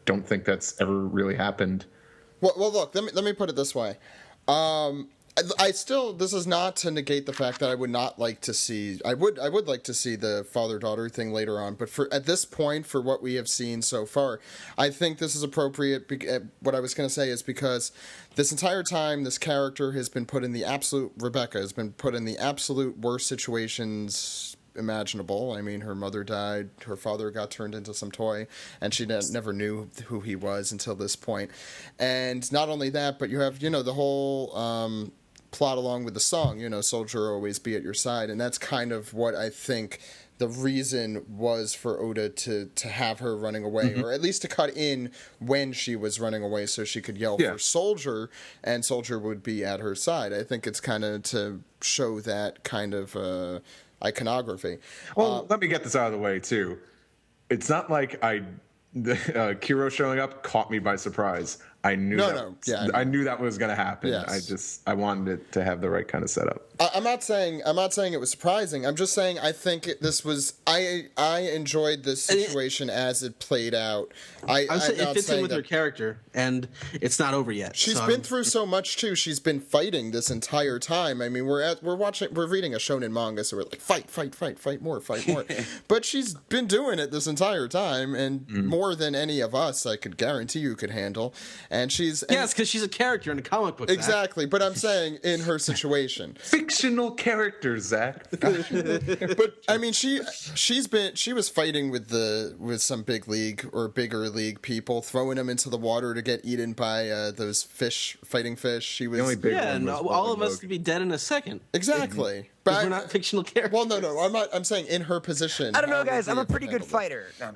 don't think that's ever really happened. Well, look, let me put it this way. This is not to negate the fact that I would not like to see. I would like to see the father-daughter thing later on, but at this point, for what we have seen so far, I think this is appropriate. What I was going to say is because this entire time, this character Rebecca has been put in the absolute worst situations imaginable. I mean, her mother died, her father got turned into some toy, and she never knew who he was until this point. And not only that, but you have, the whole plot along with the song, soldier always be at your side, and that's kind of what I think the reason was for Oda to have her running away, or at least to cut in when she was running away so she could yell for Soldier, and Soldier would be at her side. I think it's kind of to show that kind of iconography. Well, let me get this out of the way too. It's not like I Kiro showing up caught me by surprise. I knew I knew that was going to happen. Yes. I wanted it to have the right kind of setup. I'm not saying it was surprising. I'm just saying I think this was I enjoyed this situation as it played out. It fits in with her character, and it's not over yet. She's been through so much too. She's been fighting this entire time. I mean, we're reading a shonen manga, so we're like fight more. But she's been doing it this entire time, and more than any of us, I could guarantee you, could handle. And yes, because she's a character in a comic book. Exactly, but I'm saying in her situation, fictional character, Zach. But I mean, she was fighting with some big league or bigger league people, throwing them into the water to get eaten by those fighting fish. She was and all of us could be dead in a second. Exactly. But we're not fictional characters. Well, no, I'm not. I'm saying in her position. I don't know, guys. I'm a pretty good fighter. No,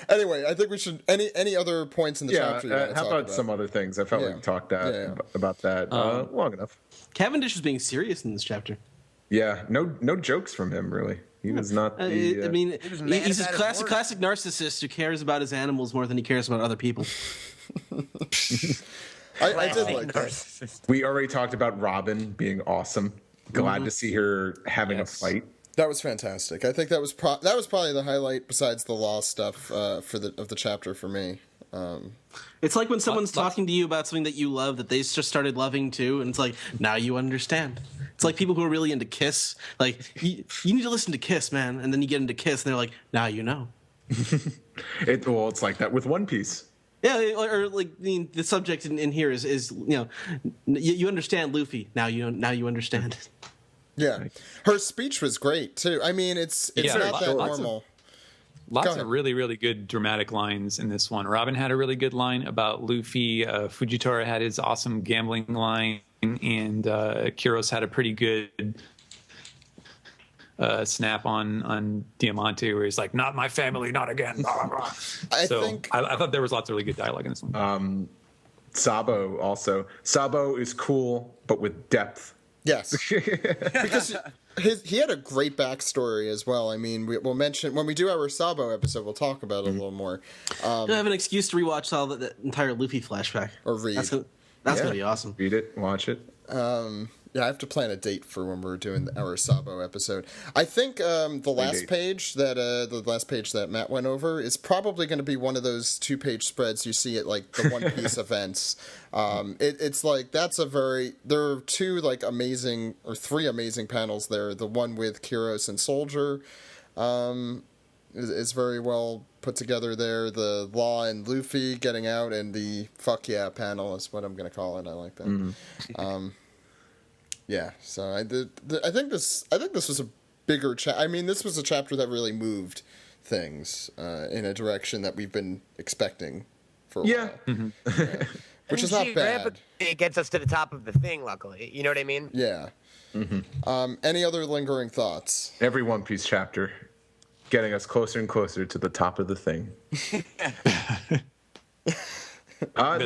anyway, I think we should. Any other points in the chapter? How about some other things? I felt like we talked about that long enough. Cavendish was being serious in this chapter. Yeah, no jokes from him really. He was not. I mean, he's a classic narcissist who cares about his animals more than he cares about other people. I did like that. We already talked about Robin being awesome. Glad to see her having a fight. That was fantastic. I think that was probably the highlight besides the law stuff of the chapter for me. It's like when someone's talking to you about something that you love that they just started loving too, and it's like, now you understand. It's like people who are really into Kiss. Like, you need to listen to Kiss, man. And then you get into Kiss, and they're like, now you know. It's like that with One Piece. Yeah, or like the subject in here is you understand Luffy. Now you understand. Yeah, her speech was great too. I mean, it's not that normal. Lots of really, really good dramatic lines in this one. Robin had a really good line about Luffy. Fujitora had his awesome gambling line, and Kiros had a pretty good snap on Diamante, where he's like, "Not my family, not again." Blah, blah, blah. I thought there was lots of really good dialogue in this one. Sabo also. Sabo is cool, but with depth. Yes, because he had a great backstory as well. I mean, we'll mention when we do our Sabo episode, we'll talk about it a little more. I have an excuse to rewatch all the entire Luffy flashback. Or read. That's gonna be awesome. Read it, watch it. Yeah, I have to plan a date for when we're doing our Sabo episode. I think the last page that Matt went over is probably going to be one of those 2-page spreads you see at like the One Piece events. It's like there are 2 like amazing or 3 amazing panels there. The one with Kiros and Soldier is very well put together there. The Law and Luffy getting out, and the fuck yeah panel is what I'm going to call it. I like that. Mm-hmm. Yeah, so I think this was a bigger chapter. I mean, this was a chapter that really moved things in a direction that we've been expecting for a while. Mm-hmm. Which is not bad. It gets us to the top of the thing, luckily. You know what I mean? Yeah. Mm-hmm. Any other lingering thoughts? Every One Piece chapter getting us closer and closer to the top of the thing. I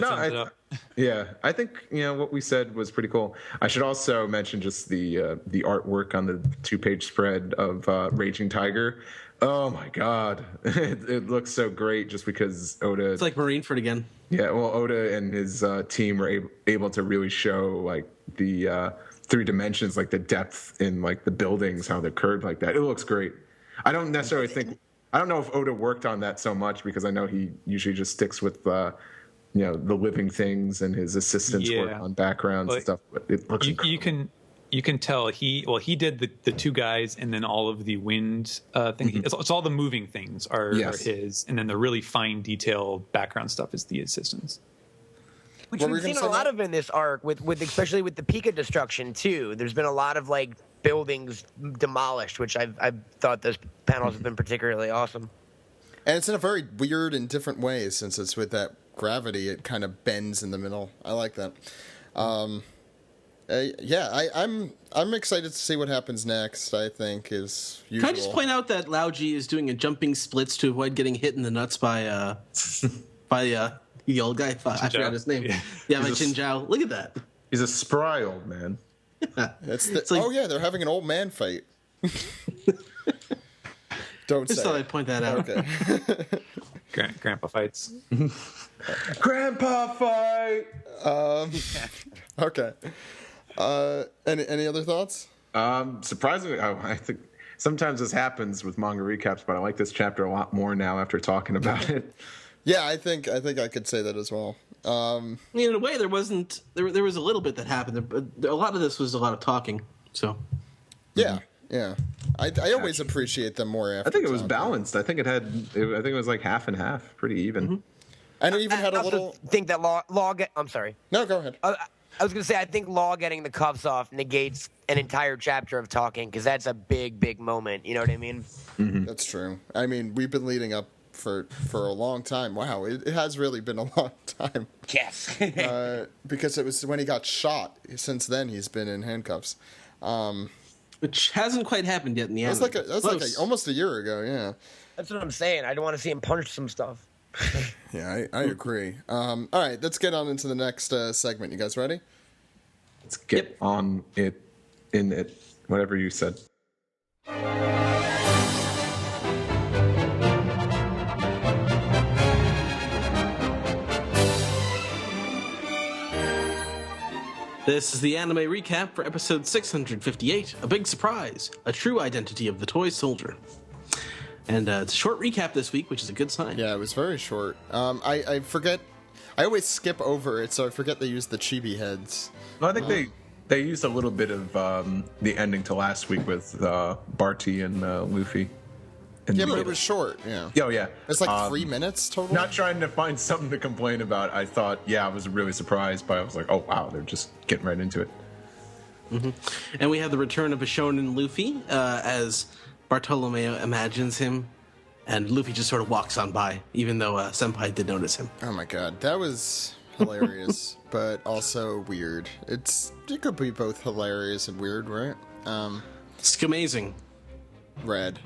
think what we said was pretty cool. I should also mention just the artwork on the 2-page spread of Raging Tiger. Oh my god, it looks so great just because Oda. It's like Marineford again. Yeah, well, Oda and his team were able to really show like the 3 dimensions, like the depth in like the buildings, how they're curved like that. It looks great. I don't necessarily think. I don't know if Oda worked on that so much because I know he usually just sticks with. The living things and his assistants work on backgrounds and stuff. But it looks incredible. You can tell he did the 2 guys, and then all of the wind things. Mm-hmm. It's all the moving things are his, and then the really fine detailed background stuff is the assistants. Which we've seen a lot of in this arc, with especially with the Pika destruction too. There's been a lot of like buildings demolished, which I've thought those panels have been particularly awesome. And it's in a very weird and different way since it's with that gravity. It kind of bends in the middle. I like that. I'm excited to see what happens next. I think is usual. Can I just point out that Laoji is doing a jumping splits to avoid getting hit in the nuts by the old guy? I forgot his name. Yeah, by Chin Zhao. Look at that. He's a spry old man. Yeah. They're having an old man fight. Don't Just say. thought I'd point that out. Okay. Grandpa fights. Grandpa fight. Okay. Any other thoughts? Surprisingly, I think sometimes this happens with manga recaps, but I like this chapter a lot more now after talking about it. Yeah, I think I could say that as well. In a way, there was a little bit that happened, but a lot of this was a lot of talking. So, yeah. I always appreciate them more. After I think it was balanced. I think it was like half and half, pretty even. Mm-hmm. And it even had a little. Think that Law. I'm sorry. No, go ahead. I was going to say, I think Law getting the cuffs off negates an entire chapter of talking, because that's a big moment. You know what I mean? Mm-hmm. That's true. I mean, we've been leading up for a long time. Wow, it has really been a long time. Yes. Because it was when he got shot. Since then, he's been in handcuffs. Which hasn't quite happened yet in the anime. That's like almost a year ago, yeah. That's what I'm saying. I don't want to see him punch some stuff. Yeah, I agree. All right, let's get on into the next segment. You guys ready? Let's get on it, in it, whatever you said. This is the anime recap for episode 658, A Big Surprise, A True Identity of the Toy Soldier. And it's a short recap this week, which is a good sign. Yeah, it was very short. I forget. I always skip over it, so I forget they used the chibi heads. No, I think they used a little bit of the ending to last week with Barty and Luffy. Yeah, but it was short. Yeah. Oh, yeah. It's like 3 minutes total. Not trying to find something to complain about. I thought, I was really surprised, but I was like, oh wow, they're just getting right into it. Mm-hmm. And we have the return of a shonen Luffy as Bartolomeo imagines him, and Luffy just sort of walks on by, even though Senpai did notice him. Oh my god, that was hilarious, but also weird. It could be both hilarious and weird, right? It's amazing. Red.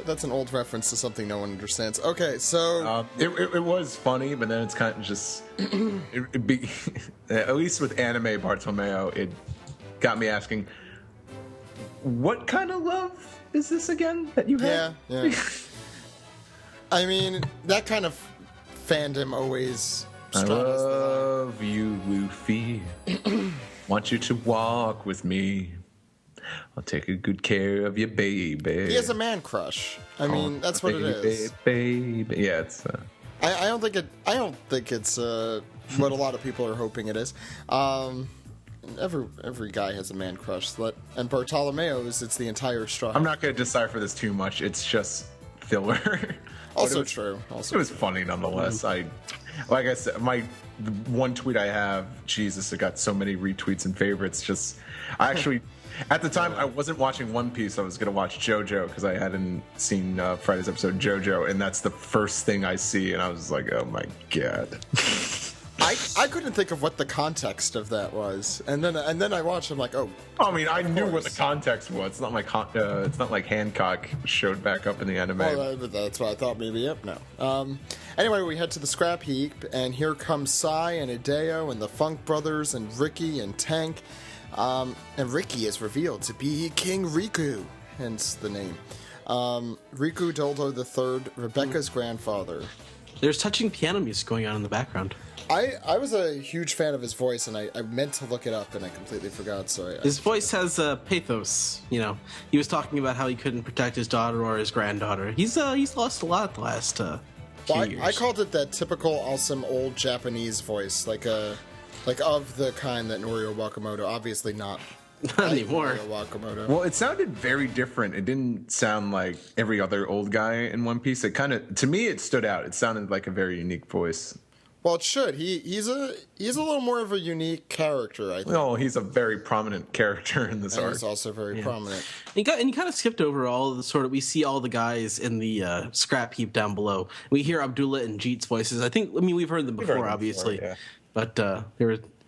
That's an old reference to something no one understands. Okay, so it was funny, but then it's kind of just at least with anime Bartolomeo, it got me asking, what kind of love is this again that you have? Yeah. I mean, that kind of fandom always. I love you, Luffy. Want you to walk with me. I'll take a good care of you, baby. He has a man crush. I mean, that's what it is. Baby. Yeah, it's. I don't think it's what a lot of people are hoping it is. Every guy has a man crush. And Bartolomeo's, it's the entire straw. I'm not going to decipher this too much. It's just filler. Also true. It was funny nonetheless. Like I said, the one tweet I have, Jesus, it got so many retweets and favorites. I actually. At the time, I wasn't watching One Piece. I was going to watch JoJo because I hadn't seen Friday's episode of JoJo, and that's the first thing I see, and I was like, "Oh my god!" I couldn't think of what the context of that was, and then I watched. I'm like, "Oh." I mean, I knew what the context was. It's not like Hancock showed back up in the anime. Well, that's what I thought. Maybe. Yep. No. Anyway, we head to the scrap heap, and here come Sai and Hideo and the Funk Brothers and Ricky and Tank. And Ricky is revealed to be King Riku, hence the name. Riku Doldo III, Rebecca's grandfather. There's touching piano music going on in the background. I was a huge fan of his voice, and I meant to look it up, and I completely forgot. So his voice has pathos. You know, he was talking about how he couldn't protect his daughter or his granddaughter. He's lost a lot the last few years. I called it that typical awesome old Japanese voice, like of the kind that Norio Wakamoto, obviously not anymore. Well, it sounded very different. It didn't sound like every other old guy in One Piece. It to me, it stood out. It sounded like a very unique voice. Well, it should. He's a little more of a unique character, I think. Well, he's a very prominent character in this arc. He's also very prominent. And you kind of skipped over all of the we see all the guys in the scrap heap down below. We hear Abdullah and Jeet's voices. We've heard them before, obviously. But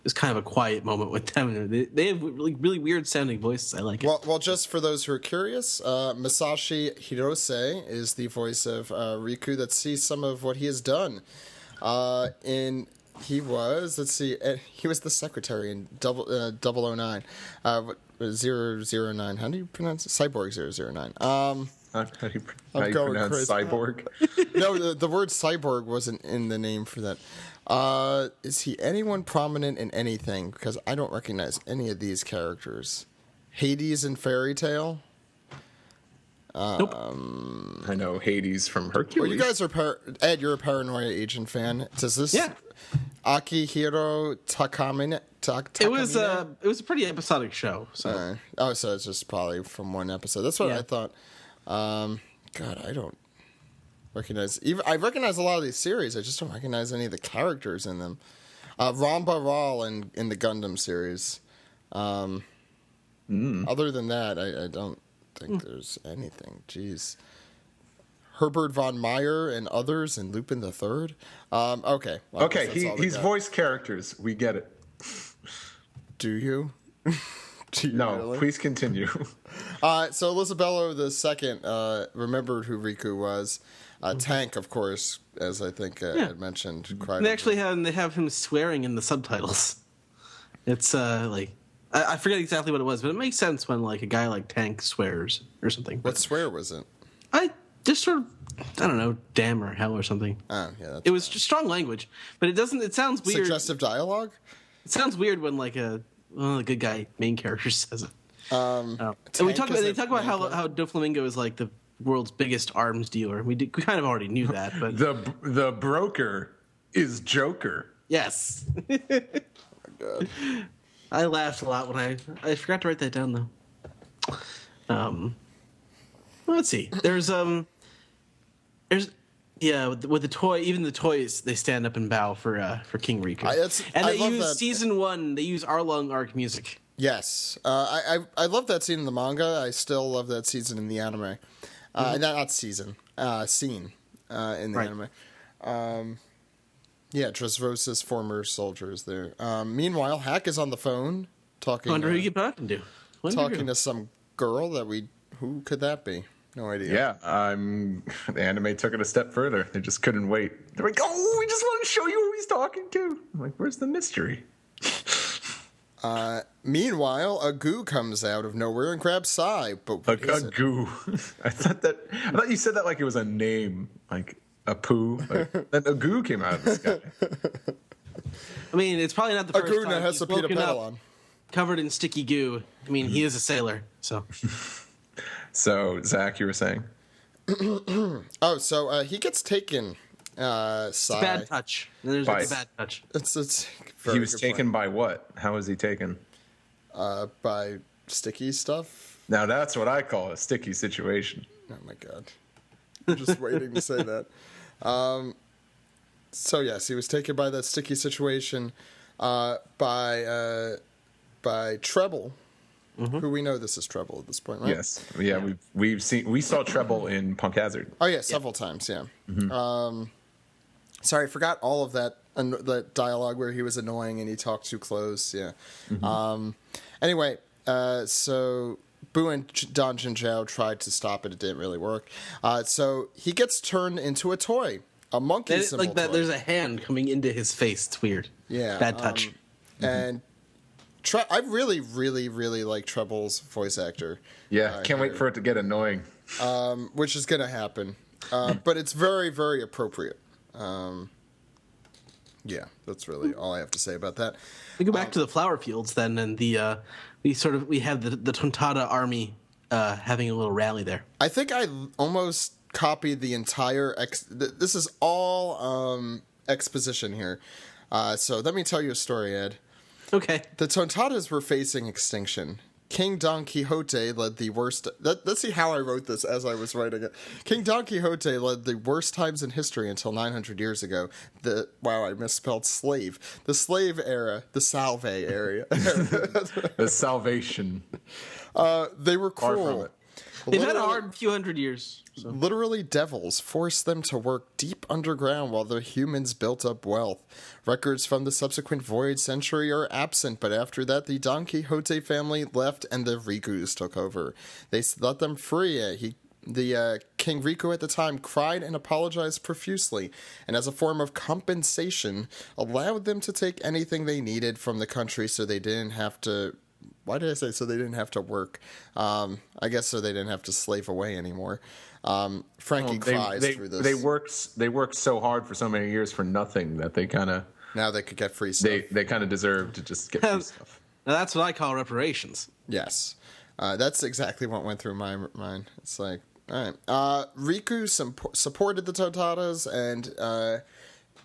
it's kind of a quiet moment with them. They have really weird sounding voices. I like it. Well, just for those who are curious, Masashi Hirose is the voice of Riku that sees some of what he has done. He was the secretary in 009. 009. How do you pronounce it? Cyborg 009. How you I'm going pronounce crazy. cyborg? No, the word cyborg wasn't in the name for that. Is he anyone prominent in anything? Because I don't recognize any of these characters. Hades and Fairy Tail? Nope. I know Hades from Hercules. Well, you guys are Ed. You're a Paranoia Agent fan. Does this? Yeah. Akihiro Takamine. It was a pretty episodic show. So so it's just probably from one episode. That's what I thought. God, I don't recognize. I recognize a lot of these series. I just don't recognize any of the characters in them. Ramba Ral in the Gundam series. Other than that, I don't think there's anything. Jeez. Herbert von Meyer and others and Lupin the Third. Okay. Well, okay, he's voice characters. We get it. Do you? No, really? Please continue. So Elisabello II remembered who Riku was. Tank, of course, as I think I mentioned. Cried they actually have him swearing in the subtitles. It's like I forget exactly what it was, but it makes sense when like a guy like Tank swears or something. What swear was it? I just sort of, I don't know, damn or hell or something. Oh, yeah. It was just strong language, but it doesn't. It sounds weird. Suggestive dialogue. It sounds weird when like a good guy main character says it. And they talk about how Doflamingo is like the world's biggest arms dealer. We kind of already knew that, but the broker is Joker. Yes. Oh my God. I laughed a lot when I forgot to write that down though. Let's see. There's with the toy, even the toys, they stand up and bow for King Riku. They use season 1. They use Arlong arc music. Yes, I love that scene in the manga. I still love that season in the anime. Not season, scene in the anime. Yeah, Dressrosa's former soldiers there. Meanwhile, Hack is on the phone talking. I wonder who you're talking to. Talking to some girl who could that be? No idea. Yeah, the anime took it a step further. They just couldn't wait. They're like, oh, we just want to show you who he's talking to. I'm like, where's the mystery? Meanwhile, a goo comes out of nowhere and grabs Sai. But a goo. I thought you said that like it was a name, like a poo. Like, then a goo came out of the sky. I mean, it's probably not the first goo time that has he's a Peter woken pedal up on. covered in sticky goo. I mean, he is a sailor, so. So, Zach, you were saying? So he gets taken. It's a bad touch. There's a bad touch. It's he was taken by what? How was he taken? By sticky stuff. Now that's what I call a sticky situation. Oh my God! I'm just waiting to say that. So yes, he was taken by that sticky situation by Treble. Who we know this is Treble at this point, right? Yes, yeah, we saw Treble in Punk Hazard. Oh yeah, several times, yeah. Sorry, I forgot all of that dialogue where he was annoying and he talked too close. Yeah. Anyway, so Boo and Don Jinzhao tried to stop it. It didn't really work. So he gets turned into a toy, a monkey symbol like that. toy. There's a hand coming into his face. It's weird. Yeah, bad touch. And I really, really, really like Treble's voice actor. Yeah, can't wait for it to get annoying. Which is going to happen. But it's very, very appropriate. Yeah, that's really all I have to say about that. We go back to the flower fields then, and we have the Tontada army having a little rally there. I think I almost copied the entire this is all exposition here. So let me tell you a story, Ed. Okay. The Tontadas were facing extinction. King Don Quixote led the worst... Let's see how I wrote this as I was writing it. King Don Quixote led the worst times in history until 900 years ago. Wow, I misspelled slave. The slave era. The Salve area. The salvation. They were Far cruel. from it. They've had a hard few hundred years. So. Literally devils forced them to work deep underground while the humans built up wealth. Records from the subsequent void century are absent, but after that the Don Quixote family left and the Rikus took over. They let them free. King Riku at the time cried and apologized profusely, and as a form of compensation allowed them to take anything they needed from the country so they didn't have to Why did I say so they didn't have to work? I guess so they didn't have to slave away anymore. Frankie cries through this. They worked so hard for so many years for nothing that they kind of... Now they could get free stuff. They kind of deserve to just get free stuff. Now that's what I call reparations. Yes. That's exactly what went through my mind. It's like, all right. Riku supported the Totadas, and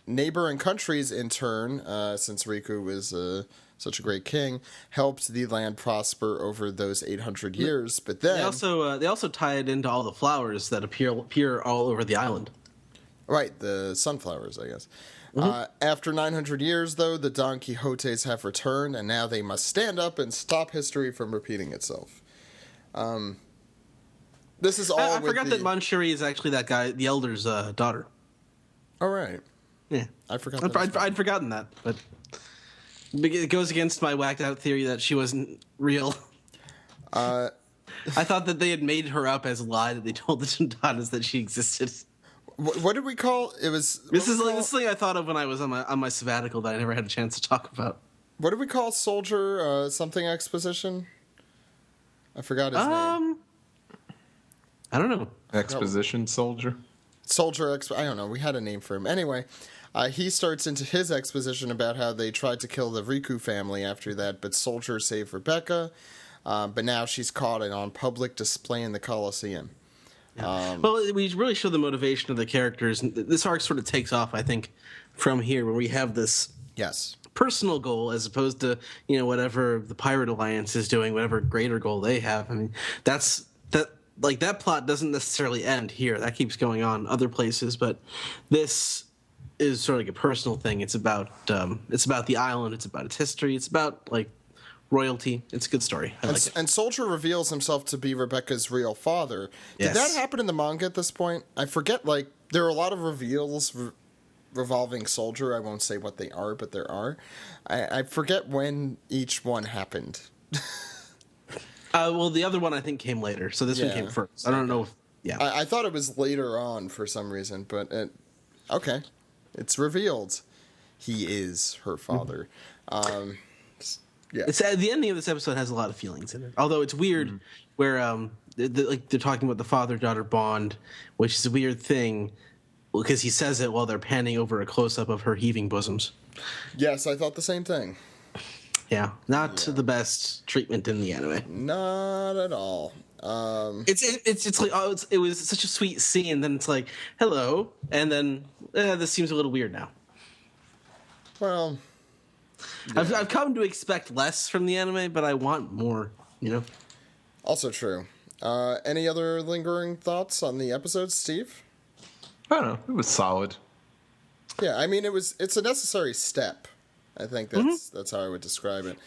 neighboring countries, in turn, since Riku was such a great king, helped the land prosper over those 800 years. But then... They also tie it into all the flowers that appear all over the island. Right, the sunflowers, I guess. After 900 years, though, the Don Quixotes have returned, and now they must stand up and stop history from repeating itself. This is all. I forgot that Manchuri is actually that guy, the Elder's daughter. Oh, right. Yeah, I forgot. I'd forgotten that, but it goes against my whacked out theory that she wasn't real. I thought that they had made her up as a lie, that they told the Totadas that she existed. What did we call it? This is thing I thought of when I was on my sabbatical that I never had a chance to talk about. What did we call Soldier something exposition? I forgot his name. I don't know. Exposition Soldier? I don't know. We had a name for him. Anyway, he starts into his exposition about how they tried to kill the Riku family after that, but Soldier saved Rebecca. But now she's caught and on public display in the Colosseum. Yeah. Well, we really show the motivation of the characters. This arc sort of takes off, I think, from here, where we have this personal goal as opposed to whatever the Pirate Alliance is doing, whatever greater goal they have. I mean, that plot doesn't necessarily end here. That keeps going on other places, but this is sort of like a personal thing. It's about the island. It's about its history. It's about royalty. It's a good story. I like it. And Soldier reveals himself to be Rebecca's real father. Did that happen in the manga at this point? I forget, there are a lot of reveals revolving Soldier. I won't say what they are, but there are. I forget when each one happened. Well, the other one I think came later, so this one came first. I don't know if... I thought it was later on for some reason, but... okay. It's revealed. He is her father. It's, the ending of this episode has a lot of feelings in it. Although it's weird where they're talking about the father-daughter bond, which is a weird thing because he says it while they're panning over a close-up of her heaving bosoms. Yes, I thought the same thing. Yeah, not the best treatment in the anime. Not at all. It's like it was such a sweet scene. Then it's like hello, and then this seems a little weird now. Well... Yeah. I've come to expect less from the anime, but I want more, Also true. Any other lingering thoughts on the episode, Steve? I don't know. It was solid. Yeah, I mean, it's a necessary step. I think that's how I would describe it.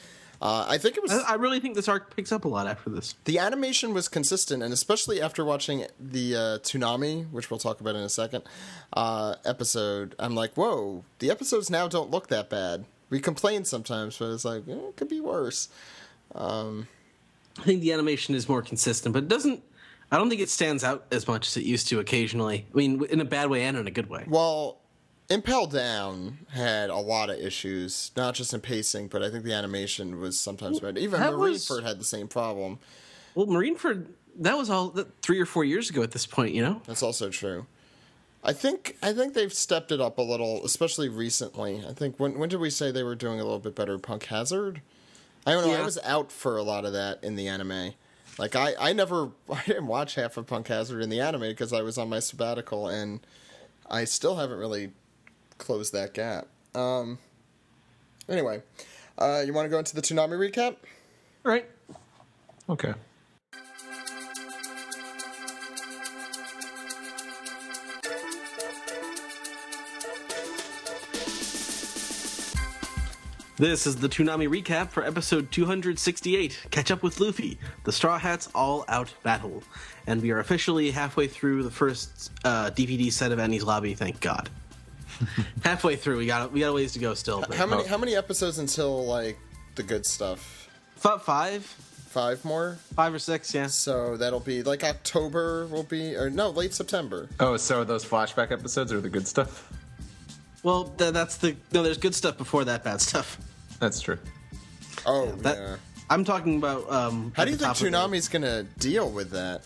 I think it was... I really think this arc picks up a lot after this. The animation was consistent, and especially after watching the Toonami, which we'll talk about in a second, episode, I'm like, whoa, the episodes now don't look that bad. We complain sometimes, but it's like, it could be worse. I think the animation is more consistent, but I don't think it stands out as much as it used to occasionally. I mean, in a bad way and in a good way. Well, Impel Down had a lot of issues, not just in pacing, but I think the animation was sometimes bad. Even Marineford had the same problem. Well, Marineford, that was all 3 or 4 years ago at this point, That's also true. I think they've stepped it up a little, especially recently. I think when did we say they were doing a little bit better? Punk Hazard? I don't know. Yeah. I was out for a lot of that in the anime. Like I didn't watch half of Punk Hazard in the anime because I was on my sabbatical, and I still haven't really closed that gap. Anyway, you want to go into the Toonami recap? All right. Okay. This is the Toonami recap for episode 268, Catch Up with Luffy, the Straw Hats All-Out Battle. And we are officially halfway through the first DVD set of Annie's Lobby, thank God. Halfway through, we got a ways to go still. But... How many episodes until, the good stuff? 5. 5 more? 5 or 6, yeah. So that'll be, October will be, or no, late September. Oh, so those flashback episodes are the good stuff? Well, there's good stuff before that bad stuff. That's true. Oh, yeah. I'm talking about. How do you think Toonami's going to deal with that?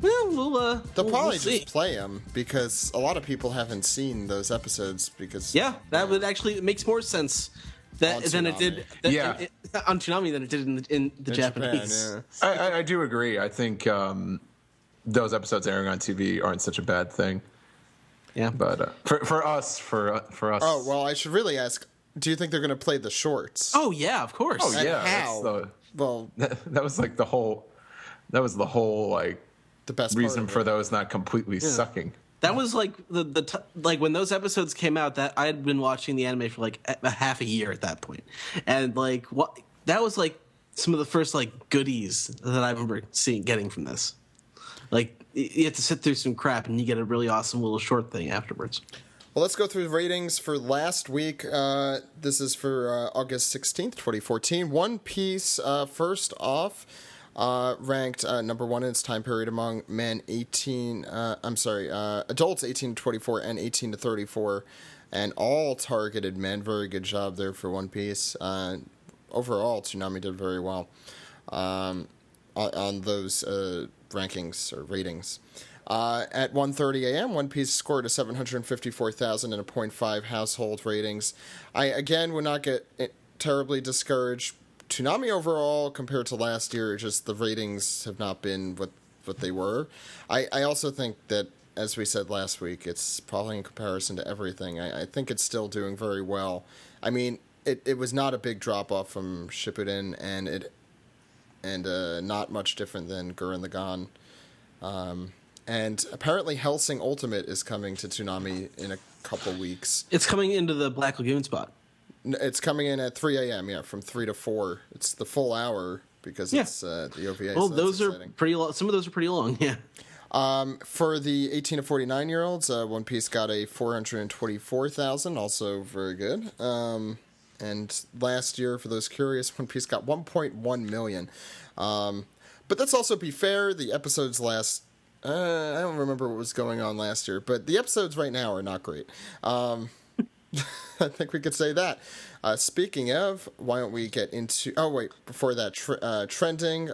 Well, they'll probably see. just play them because a lot of people haven't seen those episodes. Because that would actually it makes more sense than it did. On Toonami than it did in the Japanese. Japan, I do agree. I think those episodes airing on TV aren't such a bad thing. Yeah, but for us. Oh well, I should really ask. Do you think they're going to play the shorts? Oh yeah, of course. Oh yeah. How? That was like the whole. That was the whole like. The best reason for those not completely sucking. That was like like when those episodes came out. That I had been watching the anime for like a half a year at that point, and like that was like some of the first like goodies that I remember getting from this. Like you have to sit through some crap and you get a really awesome little short thing afterwards. Well, let's go through the ratings for last week. This is for August 16th, 2014. One Piece, first off. Ranked number one in its time period among adults 18 to 24 and 18 to 34, and all targeted men. Very good job there for One Piece. Overall, Toonami did very well on those rankings or ratings. At 1:30 a.m., One Piece scored a 754,000.5 household ratings. I again would not get terribly discouraged. Toonami overall, compared to last year, just the ratings have not been what they were. I also think that, as we said last week, it's probably in comparison to everything. I think it's still doing very well. I mean, it was not a big drop-off from Shippuden, and not much different than Gurren Lagann. And apparently Hellsing Ultimate is coming to Toonami in a couple weeks. It's coming into the Black Lagoon spot. It's coming in at 3 a.m., from 3 to 4. It's the full hour because it's the OVA. Well, so those are pretty long. Some of those are pretty long, yeah. For the 18 to 49-year-olds, One Piece got a 424,000, also very good. And last year, for those curious, One Piece got 1.1 million. But let's also be fair, the episodes last... I don't remember what was going on last year, but the episodes right now are not great. I think we could say that. Speaking of, why don't we get into... Oh, wait, before that, trending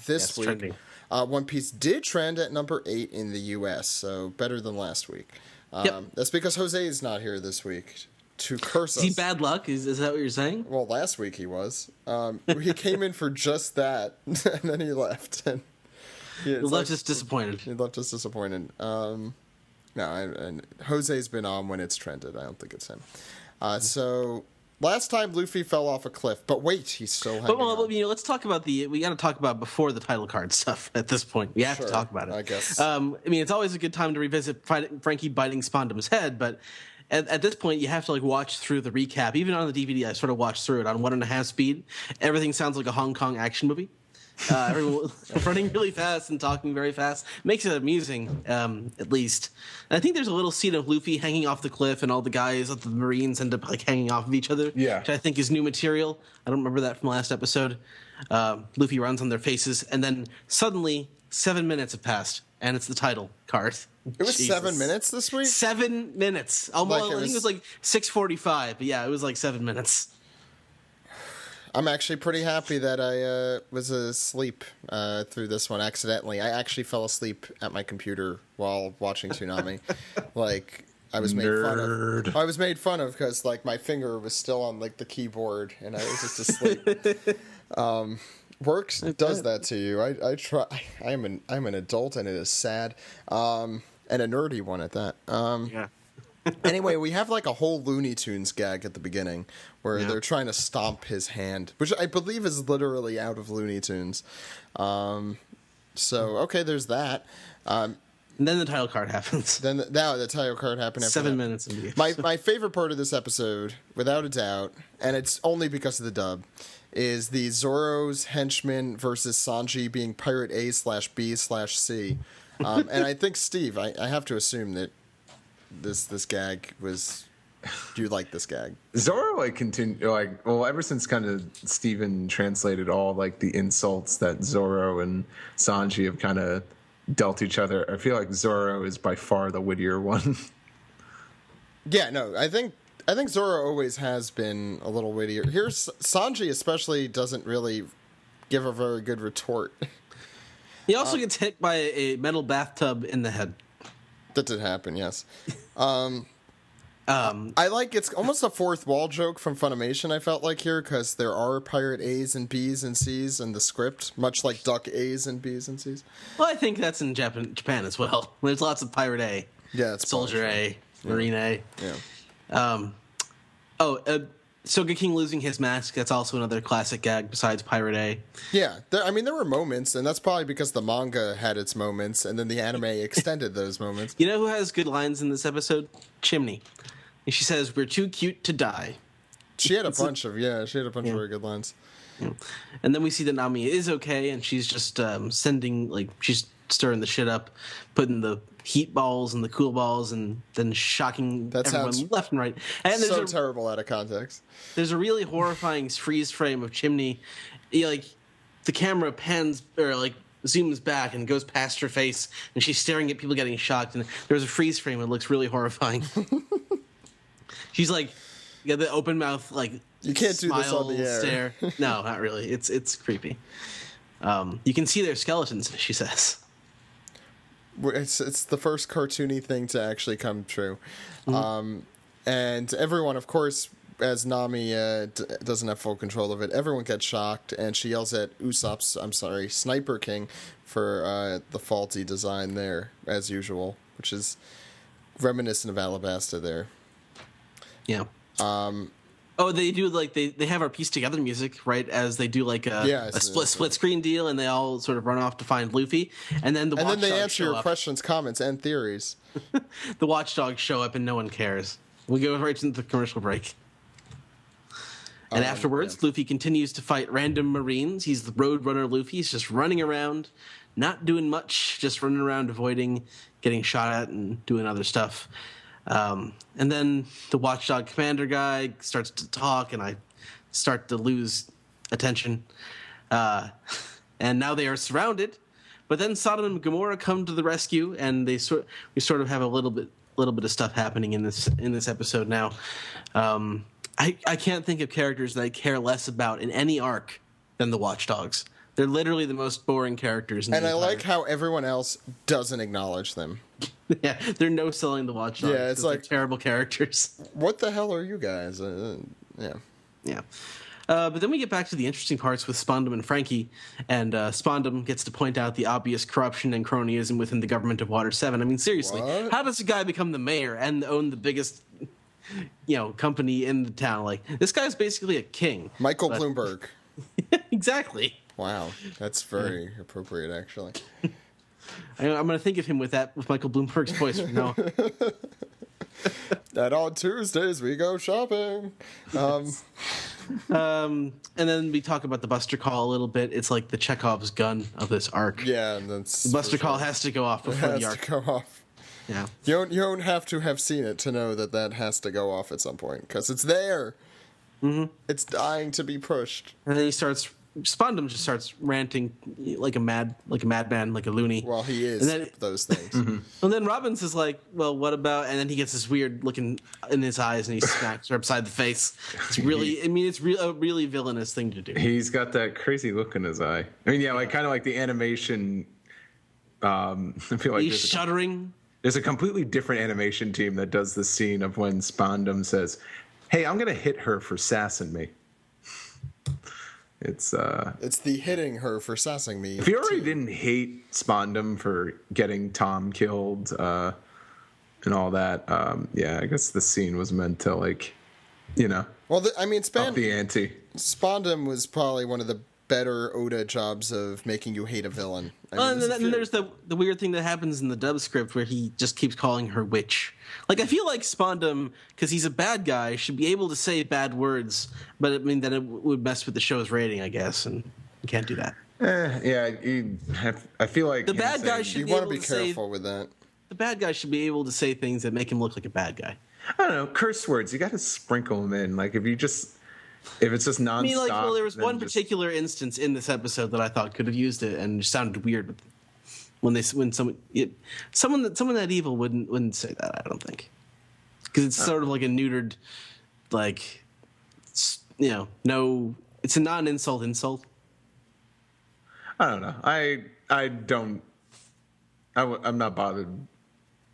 this week. Trending. One Piece did trend at number 8 in the U.S., so better than last week. That's because Jose is not here this week to curse us. Is he bad luck? Is that what you're saying? Well, last week he was. He came in for just that, and then he left. And he left us disappointed. He left us disappointed. No, and Jose's been on when it's trended. I don't think it's him. So last time Luffy fell off a cliff, but wait, he's still hanging on. Let's talk about we got to talk about before the title card stuff at this point. We have to talk about it. I guess. It's always a good time to revisit Frankie biting Spondum's head, but at this point, you have to watch through the recap. Even on the DVD, I sort of watched through it on 1.5 speed. Everything sounds like a Hong Kong action movie. Everyone running really fast and talking very fast makes it amusing, at least. And I think there's a little scene of Luffy hanging off the cliff, and all the guys of the Marines end up hanging off of each other. Yeah, which I think is new material. I don't remember that from last episode. Luffy runs on their faces, and then suddenly 7 minutes have passed, and it's the title card. It was 7 minutes this week. 7 minutes. I think it was 6:45, but yeah, it was 7 minutes. I'm actually pretty happy that I was asleep through this one accidentally. I actually fell asleep at my computer while watching Toonami. I was made fun of. I was made fun of because my finger was still on the keyboard and I was just asleep. Works does that to you. I try. I'm an adult and it is sad, and a nerdy one at that. Yeah. Anyway, we have a whole Looney Tunes gag at the beginning where they're trying to stomp his hand, which I believe is literally out of Looney Tunes. Okay, there's that. And then the title card happens. Then the title card happened after 7 minutes in the episode. My favorite part of this episode, without a doubt, and it's only because of the dub, is the Zoro's henchman versus Sanji being Pirate A/B/C. And I think, Steve, I have to assume that this gag was... Do you like this gag? Zoro ever since kind of Steven translated all the insults that Zoro and Sanji have kind of dealt each other, I feel like Zoro is by far the wittier one. Yeah, no, I think Zoro always has been a little wittier. Here's Sanji especially doesn't really give a very good retort. He also gets hit by a metal bathtub in the head. That did happen, yes. I like it's almost a fourth wall joke from Funimation, I felt like here, because there are pirate A's and B's and C's in the script, much like duck A's and B's and C's. Well, I think that's in Japan as well. There's lots of pirate A. Yeah, it's Soldier A, Marine A. Yeah. Soga King losing his mask, that's also another classic gag besides Pirate A. Yeah, there were moments, and that's probably because the manga had its moments, and then the anime extended those moments. You know who has good lines in this episode? Chimney. And she says, "We're too cute to die." She had a bunch of very good lines. Yeah. And then we see that Nami is okay, and she's just she's stirring the shit up, putting the heat balls and the cool balls, and then shocking everyone left and right. And so terrible out of context. There's a really horrifying freeze frame of Chimney. The camera pans or zooms back and goes past her face, and she's staring at people getting shocked. And there's a freeze frame. It looks really horrifying. She's the open mouth you can't do this on the air. Stare. No, not really. It's creepy. You can see their skeletons, she says. It's the first cartoony thing to actually come true. Mm-hmm. And everyone, of course, as Nami doesn't have full control of it, everyone gets shocked, and she yells at Sniper King for the faulty design there, as usual, which is reminiscent of Alabasta there. Yeah. They do they have our piece together music, right? As they do a split screen deal, and they all sort of run off to find Luffy, and then they answer your questions, comments, and theories. The watchdogs show up, and no one cares. We go right into the commercial break. And afterwards, Luffy continues to fight random Marines. He's the Roadrunner Luffy. He's just running around, not doing much, just running around, avoiding getting shot at and doing other stuff. And then the Watchdog Commander guy starts to talk, and I start to lose attention. And now they are surrounded. But then Sodom and Gomorrah come to the rescue, and we sort of have a little bit of stuff happening in this episode now. I can't think of characters that I care less about in any arc than the Watchdogs. They're literally the most boring characters. And I like how everyone else doesn't acknowledge them. Yeah, they're no-selling the Watchdogs. Yeah, it's like terrible characters. What the hell are you guys? Yeah. But then we get back to the interesting parts with Spondum and Frankie, and Spondum gets to point out the obvious corruption and cronyism within the government of Water 7. I mean, seriously, how does a guy become the mayor and own the biggest company in the town? This guy's basically a king. Michael Bloomberg. Exactly. Wow, that's very appropriate, actually. I'm going to think of him with Michael Bloomberg's voice from now on. And on Tuesdays we go shopping. And then we talk about the Buster Call a little bit. It's like the Chekhov's gun of this arc. Yeah, and that's the Buster Call has to go off before the arc. Go off. Yeah. You don't have to have seen it to know that has to go off at some point, because it's there. Mm-hmm. It's dying to be pushed. And then Spondum just starts ranting like a madman, like a loony. Well, he is those things. Mm-hmm. And then Robbins is like, well, what about... And then he gets this weird looking in his eyes, and he smacks her upside the face. It's really... it's a really villainous thing to do. He's got that crazy look in his eye. I mean, kind of like the animation... I feel like he's shuddering. There's a completely different animation team that does the scene of when Spondum says, "Hey, I'm going to hit her for sassing me." It's the hitting her for sassing me. If you already didn't hate Spondum for getting Tom killed and all that, I guess the scene was meant to up the ante. Spondum was probably one of the better Oda jobs of making you hate a villain. And there's the weird thing that happens in the dub script where he just keeps calling her witch. I feel like Spondum, because he's a bad guy, should be able to say bad words, but then it would mess with the show's rating, I guess, and you can't do that. I feel like the bad guy should be able to say... You want to be careful with that. The bad guy should be able to say things that make him look like a bad guy. I don't know, curse words, you got to sprinkle them in. If it's just nonstop. I mean, there was one particular instance in this episode that I thought could have used it, and it sounded weird when someone that evil wouldn't say that. I don't think, because it's sort of like a neutered, no, it's a non-insult insult. I don't know. I'm not bothered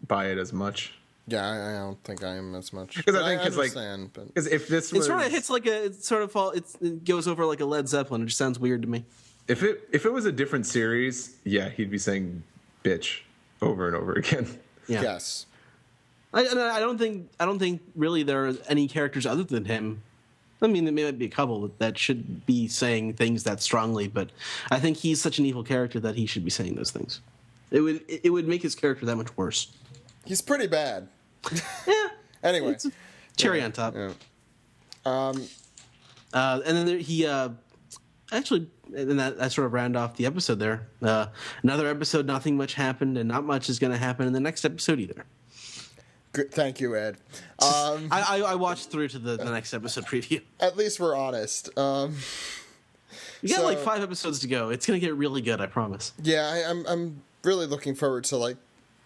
by it as much. Yeah, I don't think I am as much. Because I think I understand, but if this was, it goes over like a Led Zeppelin. It just sounds weird to me. if it was a different series, yeah, he'd be saying "bitch" over and over again. Yeah. Yes. I don't think really there are any characters other than him. I mean, there may be a couple that should be saying things that strongly, but I think he's such an evil character that he should be saying those things. It would make his character that much worse. He's pretty bad. Yeah. Anyway, it's cherry on top. Yeah. And then he actually, and that sort of round off the episode there. Another episode, nothing much happened, and not much is going to happen in the next episode either. Good, thank you, Ed. I watched through to the next episode preview. At least we're honest. You got like 5 episodes to go. It's going to get really good, I promise. Yeah, I'm really looking forward to, like,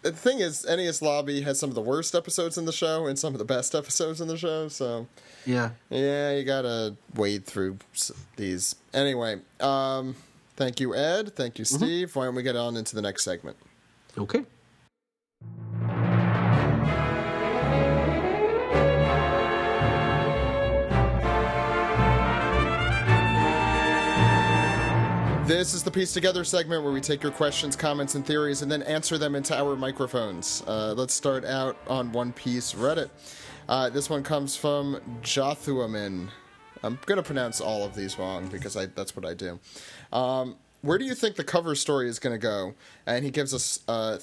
the thing is, NES Lobby has some of the worst episodes in the show and some of the best episodes in the show, so yeah, you gotta wade through these. Anyway, thank you, Ed. Thank you, Steve. Why don't we get on into the next segment? Okay. This is the Piece Together segment where we take your questions, comments, and theories and then answer them into our microphones. Let's start out on One Piece Reddit. This one comes from Jothuamin. I'm going to pronounce all of these wrong because that's what I do. Where do you think the cover story is going to go? And he gives us 4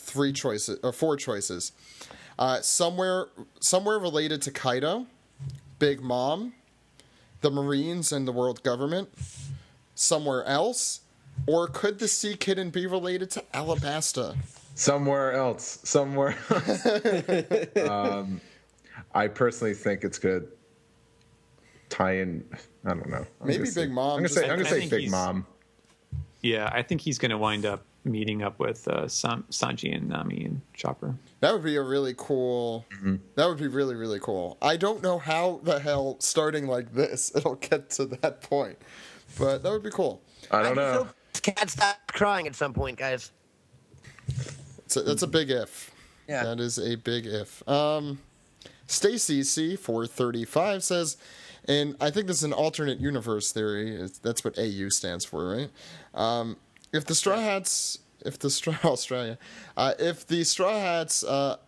choices. Somewhere related to Kaido, Big Mom, the Marines and the world government, somewhere else, or could the Sea Kitten be related to Alabasta? Somewhere else. I personally think it's going to tie in. I don't know. Maybe Big Mom. I'm going to say Big Mom. Yeah, I think he's going to wind up meeting up with Sanji and Nami and Chopper. That would be a really cool. Mm-hmm. That would be really, really cool. I don't know how the hell starting like this it'll get to that point, but that would be cool. I don't know. Hope cat stopped crying at some point, guys. That's a big if. Yeah, that is a big if. Stacy C435 says, and I think this is an alternate universe theory. That's what AU stands for, right? If the Straw Hats on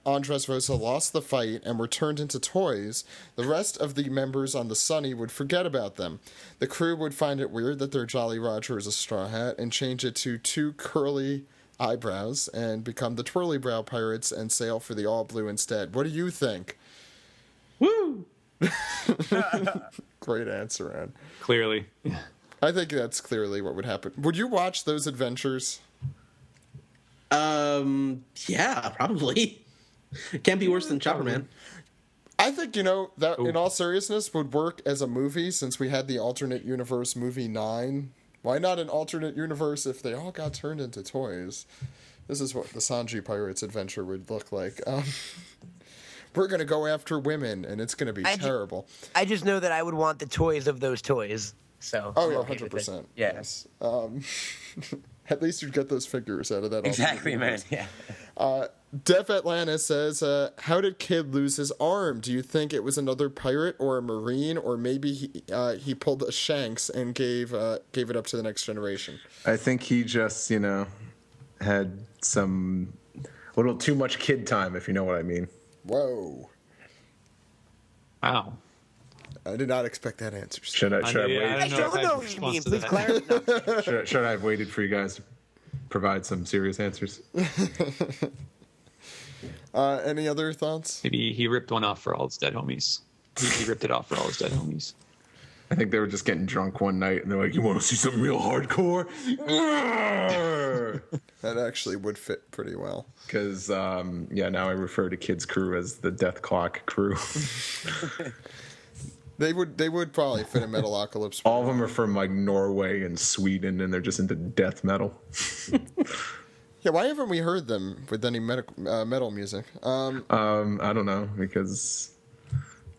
Dressrosa lost the fight and were turned into toys, the rest of the members on the Sunny would forget about them. The crew would find it weird that their Jolly Roger is a straw hat and change it to 2 curly eyebrows and become the Twirly Brow Pirates and sail for the all blue instead. What do you think? Woo! Great answer, Ed. Clearly. I think that's clearly what would happen. Would you watch those adventures? Yeah, probably. It can't be worse than Chopper Man. I think, that in all seriousness would work as a movie since we had the alternate universe movie 9. Why not an alternate universe if they all got turned into toys? This is what the Sanji Pirates adventure would look like. We're going to go after women, and it's going to be terrible. I just know that I would want the toys of those toys. So oh, yeah, 100%. Yes. At least you'd get those figures out of that. Exactly, man. Yeah. Def Atlantis says, how did Kid lose his arm? Do you think it was another pirate or a marine, or maybe he pulled a Shanks and gave it up to the next generation? I think he just, had some little too much kid time, if you know what I mean. Whoa. Wow. I did not expect that answer. Should I wait? I don't know what you mean. Please clarify. Should I have waited for you guys to provide some serious answers? Any other thoughts? Maybe he ripped one off for all his dead homies. He ripped it off for all his dead homies. I think they were just getting drunk one night and they're like, "You want to see something real hardcore?" That actually would fit pretty well. Because, now I refer to Kid's crew as the Death Clock crew. They would probably fit in Metalocalypse. All of them are from like Norway and Sweden, and they're just into death metal. Yeah, why haven't we heard them with any metal music? I don't know, because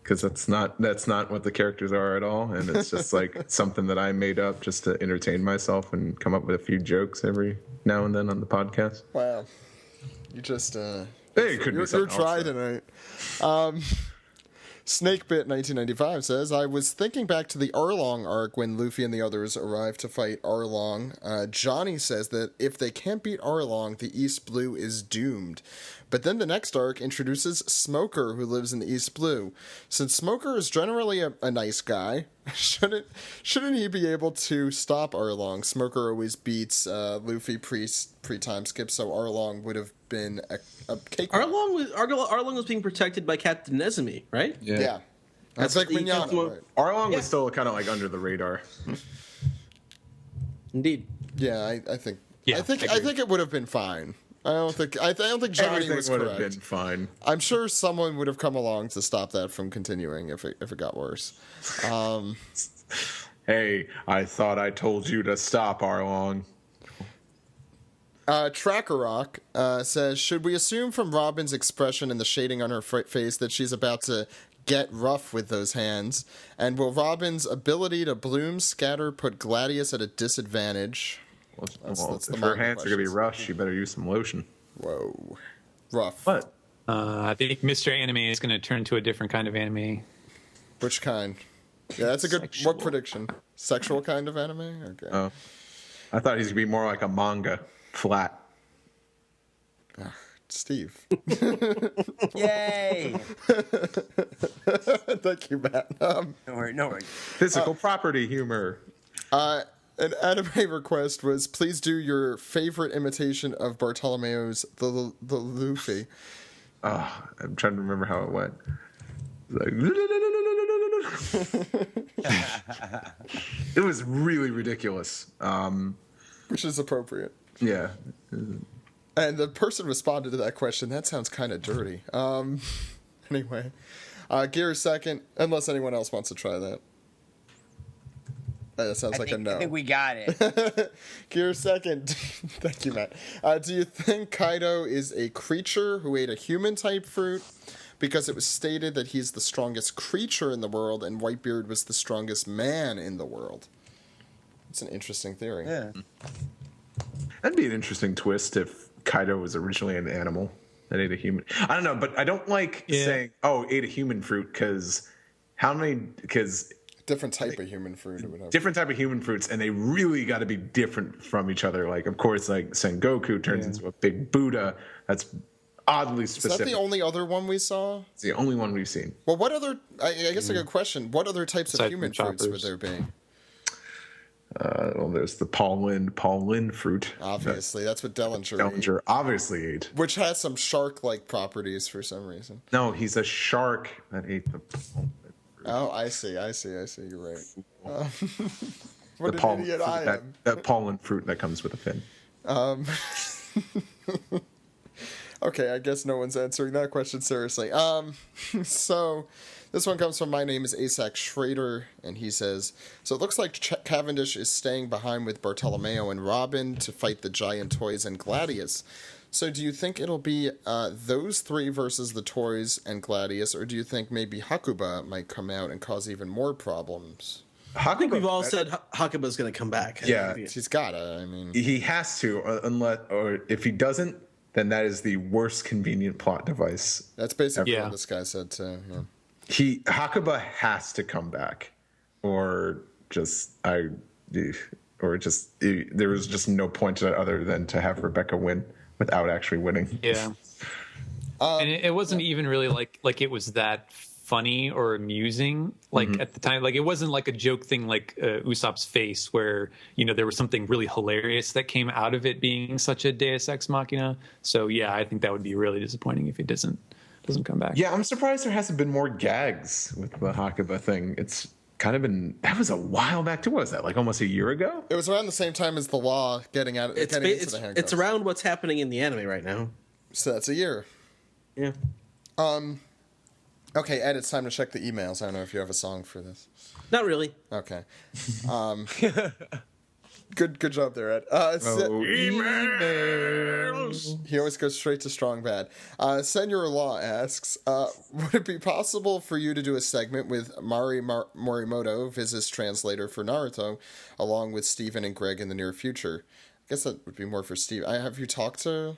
because that's not what the characters are at all, and it's just like something that I made up just to entertain myself and come up with a few jokes every now and then on the podcast. Wow, you just hey, it could be you're dry tonight. Snakebit 1995 says, I was thinking back to the Arlong arc when Luffy and the others arrived to fight Arlong. Johnny says that if they can't beat Arlong, the East Blue is doomed. But then the next arc introduces Smoker, who lives in the East Blue. Since Smoker is generally a nice guy, shouldn't he be able to stop Arlong? Smoker always beats Luffy pre-time skip, so Arlong would have been a cake. Arlong was being protected by Captain Nezumi, right? Yeah. That's like Mignano, right? Arlong was still kind of like under the radar. Indeed. Yeah, I think. Yeah, I think it would have been fine. I don't think Johnny Everything was would correct. have been fine. I'm sure someone would have come along to stop that from continuing if it got worse. Hey, I thought I told you to stop, Arlong. Tracker Rock says, should we assume from Robin's expression and the shading on her face that she's about to get rough with those hands? And will Robin's ability to bloom scatter put Gladius at a disadvantage? That's if her hands are going to be rough, she better use some lotion. Whoa. Rough. What? I think Mr. Anime is going to turn to a different kind of anime. Which kind? Yeah, that's a good what prediction. Sexual kind of anime? Okay. Oh. I thought he's going to be more like a manga. Flat. Steve. Yay! Thank you, Matt. No worries. Physical property humor. An anime request was, please do your favorite imitation of Bartolomeo's the Luffy. I'm trying to remember how it went. It was really ridiculous. Which is appropriate. Yeah. And the person responded to that question, that sounds kind of dirty. Anyway. Gear second, unless anyone else wants to try that. That sounds like a no. I think we got it. Gear second. Thank you, Matt. Do you think Kaido is a creature who ate a human-type fruit? Because it was stated that he's the strongest creature in the world and Whitebeard was the strongest man in the world. It's an interesting theory. Yeah. That'd be an interesting twist if Kaido was originally an animal that ate a human. I don't know, but I don't like saying, ate a human fruit, because different type of human fruit or whatever. Different type of human fruits, and they really got to be different from each other. Like, of course, like Sengoku turns into a big Buddha. That's oddly specific. Is that the only other one we saw? It's the only one we've seen. Well, what other... I guess a good question. What other types of human fruits would there be? Well, there's the Paulin fruit. Obviously, that's what Dellinger ate. Obviously ate. Which has some shark-like properties for some reason. No, he's a shark that ate the Paulin fruit. Oh, I see. You're right. What the an idiot I am. That Paulin fruit that comes with a fin. Okay, I guess no one's answering that question seriously. So... This one comes from My Name is Asak Schrader, and he says, so it looks like Cavendish is staying behind with Bartolomeo and Robin to fight the Giant Toys and Gladius. So do you think it'll be those three versus the Toys and Gladius, or do you think maybe Hakuba might come out and cause even more problems? I think we've all said Hakuba's going to come back. Yeah. He's got to, I mean. He has to, or if he doesn't, then that is the worst convenient plot device. That's basically what this guy said, too, yeah. Hakuba has to come back, or there was just no point to that other than to have Rebecca win without actually winning. Yeah, and it wasn't even really like it was that funny or amusing. Like at the time, like it wasn't like a joke thing like Usopp's face, where there was something really hilarious that came out of it being such a Deus Ex Machina. So yeah, I think that would be really disappointing if it doesn't come back. Yeah, I'm surprised there hasn't been more gags with the Hakuba thing. It's kind of been, that was a while back too. What was that, like almost a year ago? It was around the same time as the law getting into the handcuffs. It's around what's happening in the anime right now. So that's a year. Yeah. Okay, Ed, it's time to check the emails. I don't know if you have a song for this. Not really. Okay. Good job there, Ed. Emails. He always goes straight to strong bad. Senor Law asks, would it be possible for you to do a segment with Mari Morimoto, Viz's translator for Naruto, along with Steven and Greg in the near future? I guess that would be more for Steve. Have you talked to...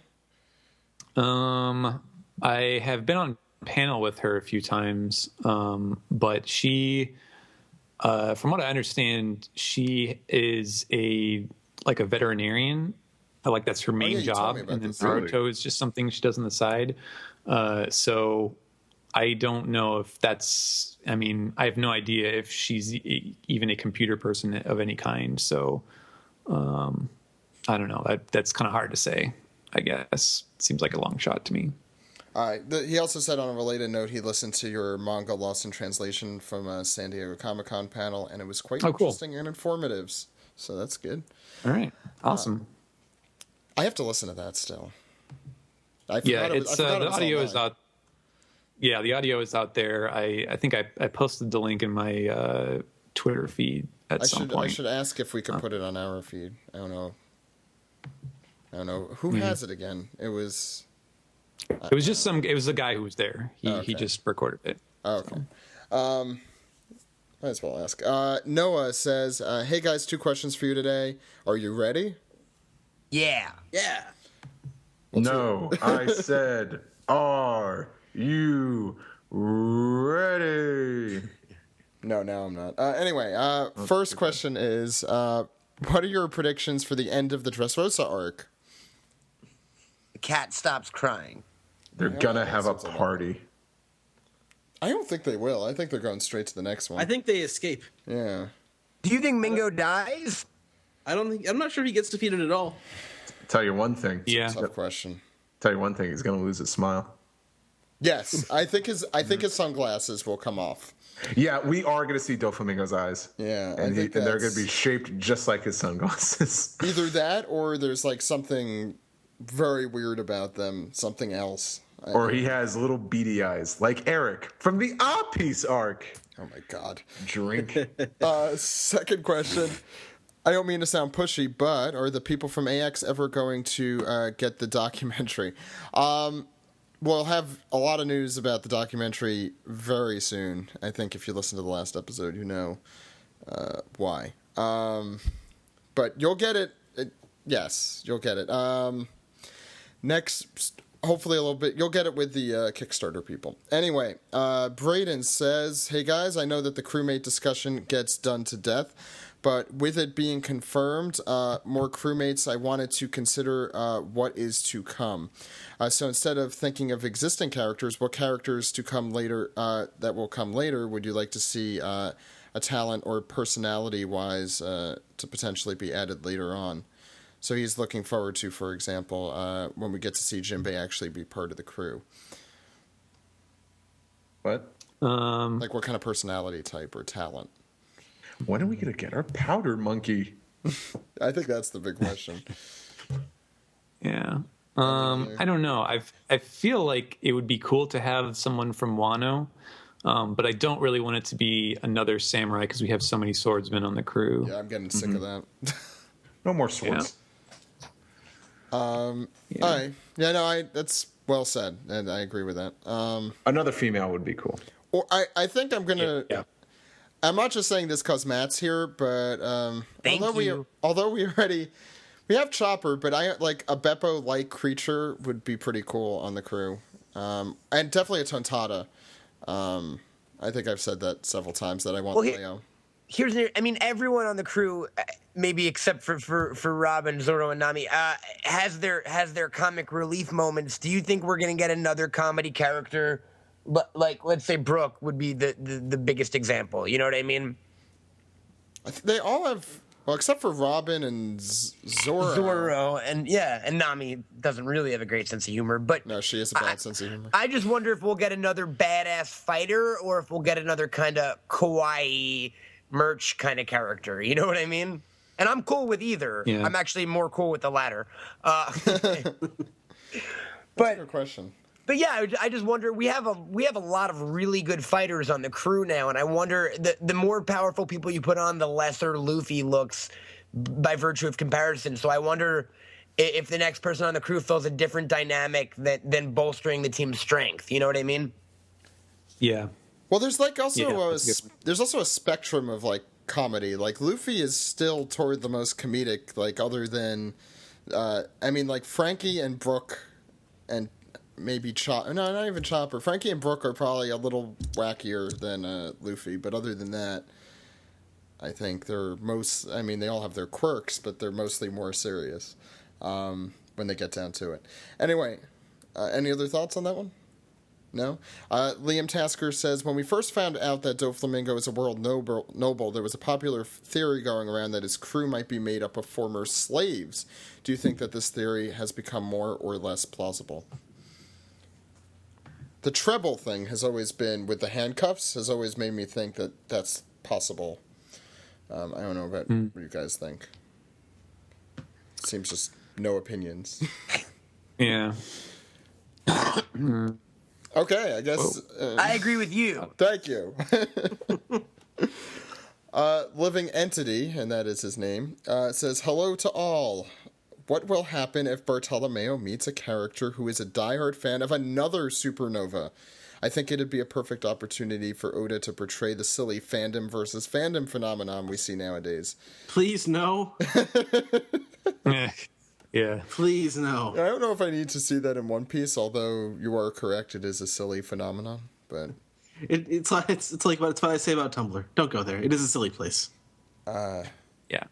I have been on panel with her a few times, but she... from what I understand, she is a veterinarian. Like that's her main job, and then Naruto is just something she does on the side. So I don't know if that's. I mean, I have no idea if she's even a computer person of any kind. So I don't know. That's kind of hard to say. I guess seems like a long shot to me. He also said on a related note he listened to your manga Lost in Translation from San Diego Comic-Con panel, and it was quite interesting and informative. So that's good. All right. Awesome. I have to listen to that still. The audio is out. Yeah, the audio is out there. I think I posted the link in my Twitter feed at some point. I should ask if we could put it on our feed. I don't know. Who has it again? It was just it was the guy who was there. He just recorded it. Oh, okay. Might as well ask. Noah says, hey guys, 2 questions for you today. Are you ready? Yeah. No, I said, are you ready? No, now I'm not. Anyway, first question is, what are your predictions for the end of the Dressrosa arc? The cat stops crying. They're gonna have a party. I don't think they will. I think they're going straight to the next one. I think they escape. Yeah. Do you think Mingo dies? I'm not sure he gets defeated at all. Tell you one thing. Yeah. Tough question. Tell you one thing. He's gonna lose his smile. Yes, I think his sunglasses will come off. Yeah, we are gonna see Doflamingo's eyes. Yeah, and they're gonna be shaped just like his sunglasses. Either that, or there's like something very weird about them. Something else. Or he has little beady eyes, like Eric from the Odd Piece arc. Oh my god. Drink. Second question. I don't mean to sound pushy, but are the people from AX ever going to get the documentary? We'll have a lot of news about the documentary very soon. I think if you listen to the last episode, you know why. But you'll get it. Yes, you'll get it. Next, hopefully a little bit. You'll get it with the Kickstarter people. Anyway, Braden says, hey guys, I know that the crewmate discussion gets done to death, but with it being confirmed, more crewmates, I wanted to consider what is to come. So instead of thinking of existing characters, what characters to come later that will come later would you like to see a talent or personality-wise to potentially be added later on? So he's looking forward to, for example, when we get to see Jinbei actually be part of the crew. What? Like what kind of personality type or talent? When are we going to get our powder monkey? I think that's the big question. Yeah. I don't know. I feel like it would be cool to have someone from Wano, but I don't really want it to be another samurai because we have so many swordsmen on the crew. Yeah, I'm getting sick of that. No more swords. Yeah. All right. Yeah, no, that's well said, and I agree with that. Another female would be cool. Or I think I'm gonna. Yeah. I'm not just saying this because Matt's here, but although we already have Chopper, but I like a Beppo-like creature would be pretty cool on the crew, and definitely a Tontada. I think I've said that several times that I want Leo. Everyone on the crew, maybe except for Robin, Zoro, and Nami, has their comic relief moments. Do you think we're gonna get another comedy character? But like, let's say Brooke would be the biggest example. You know what I mean? They all have, well, except for Robin and Zoro, and Nami doesn't really have a great sense of humor. But no, she has a bad sense of humor. I just wonder if we'll get another badass fighter, or if we'll get another kind of kawaii merch kind of character. You know what I mean? And I'm cool with either. Yeah. I'm actually more cool with the latter. That's a good question. But yeah, I just wonder. We have a lot of really good fighters on the crew now, and I wonder the more powerful people you put on, the lesser Luffy looks. by virtue of comparison. So I wonder if the next person on the crew fills a different dynamic than bolstering the team's strength. You know what I mean? Yeah. Well, there's like also there's also a spectrum of like comedy. Like Luffy is still toward the most comedic, like other than I mean like Frankie and Brook and maybe Chopper. No, not even Chopper. Frankie and Brook are probably a little wackier than Luffy, but other than that, I think they're most. I mean, they all have their quirks, but they're mostly more serious when they get down to it. Anyway, any other thoughts on that one? No? Liam Tasker says, when we first found out that Doflamingo is a world noble, there was a popular theory going around that his crew might be made up of former slaves. Do you think that this theory has become more or less plausible? The treble thing has always been, with the handcuffs, has always made me think that that's possible. I don't know about what you guys think. Seems just no opinions. Yeah. Okay, I guess... I agree with you. Thank you. Living Entity, and that is his name, says, hello to all. What will happen if Bartolomeo meets a character who is a diehard fan of another supernova? I think it'd be a perfect opportunity for Oda to portray the silly fandom versus fandom phenomenon we see nowadays. Please, no. Yeah. Please, no. I don't know if I need to see that in One Piece, although you are correct, it is a silly phenomenon. But it's like what I say about Tumblr. Don't go there. It is a silly place. Yeah.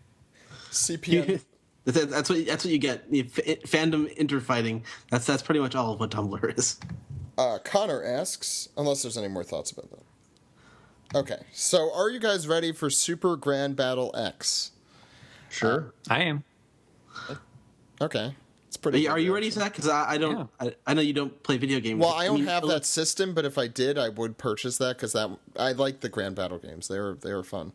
CPN. That's what you get. Fandom interfighting. That's pretty much all of what Tumblr is. Connor asks, unless there's any more thoughts about that. Okay, so are you guys ready for Super Grand Battle X? Sure. I am. Okay. It's pretty. Are you ready, Zach? Because I don't. Yeah. I know you don't play video games. Well, I don't have that system, but if I did, I would purchase that because I like the Grand Battle games. They were fun.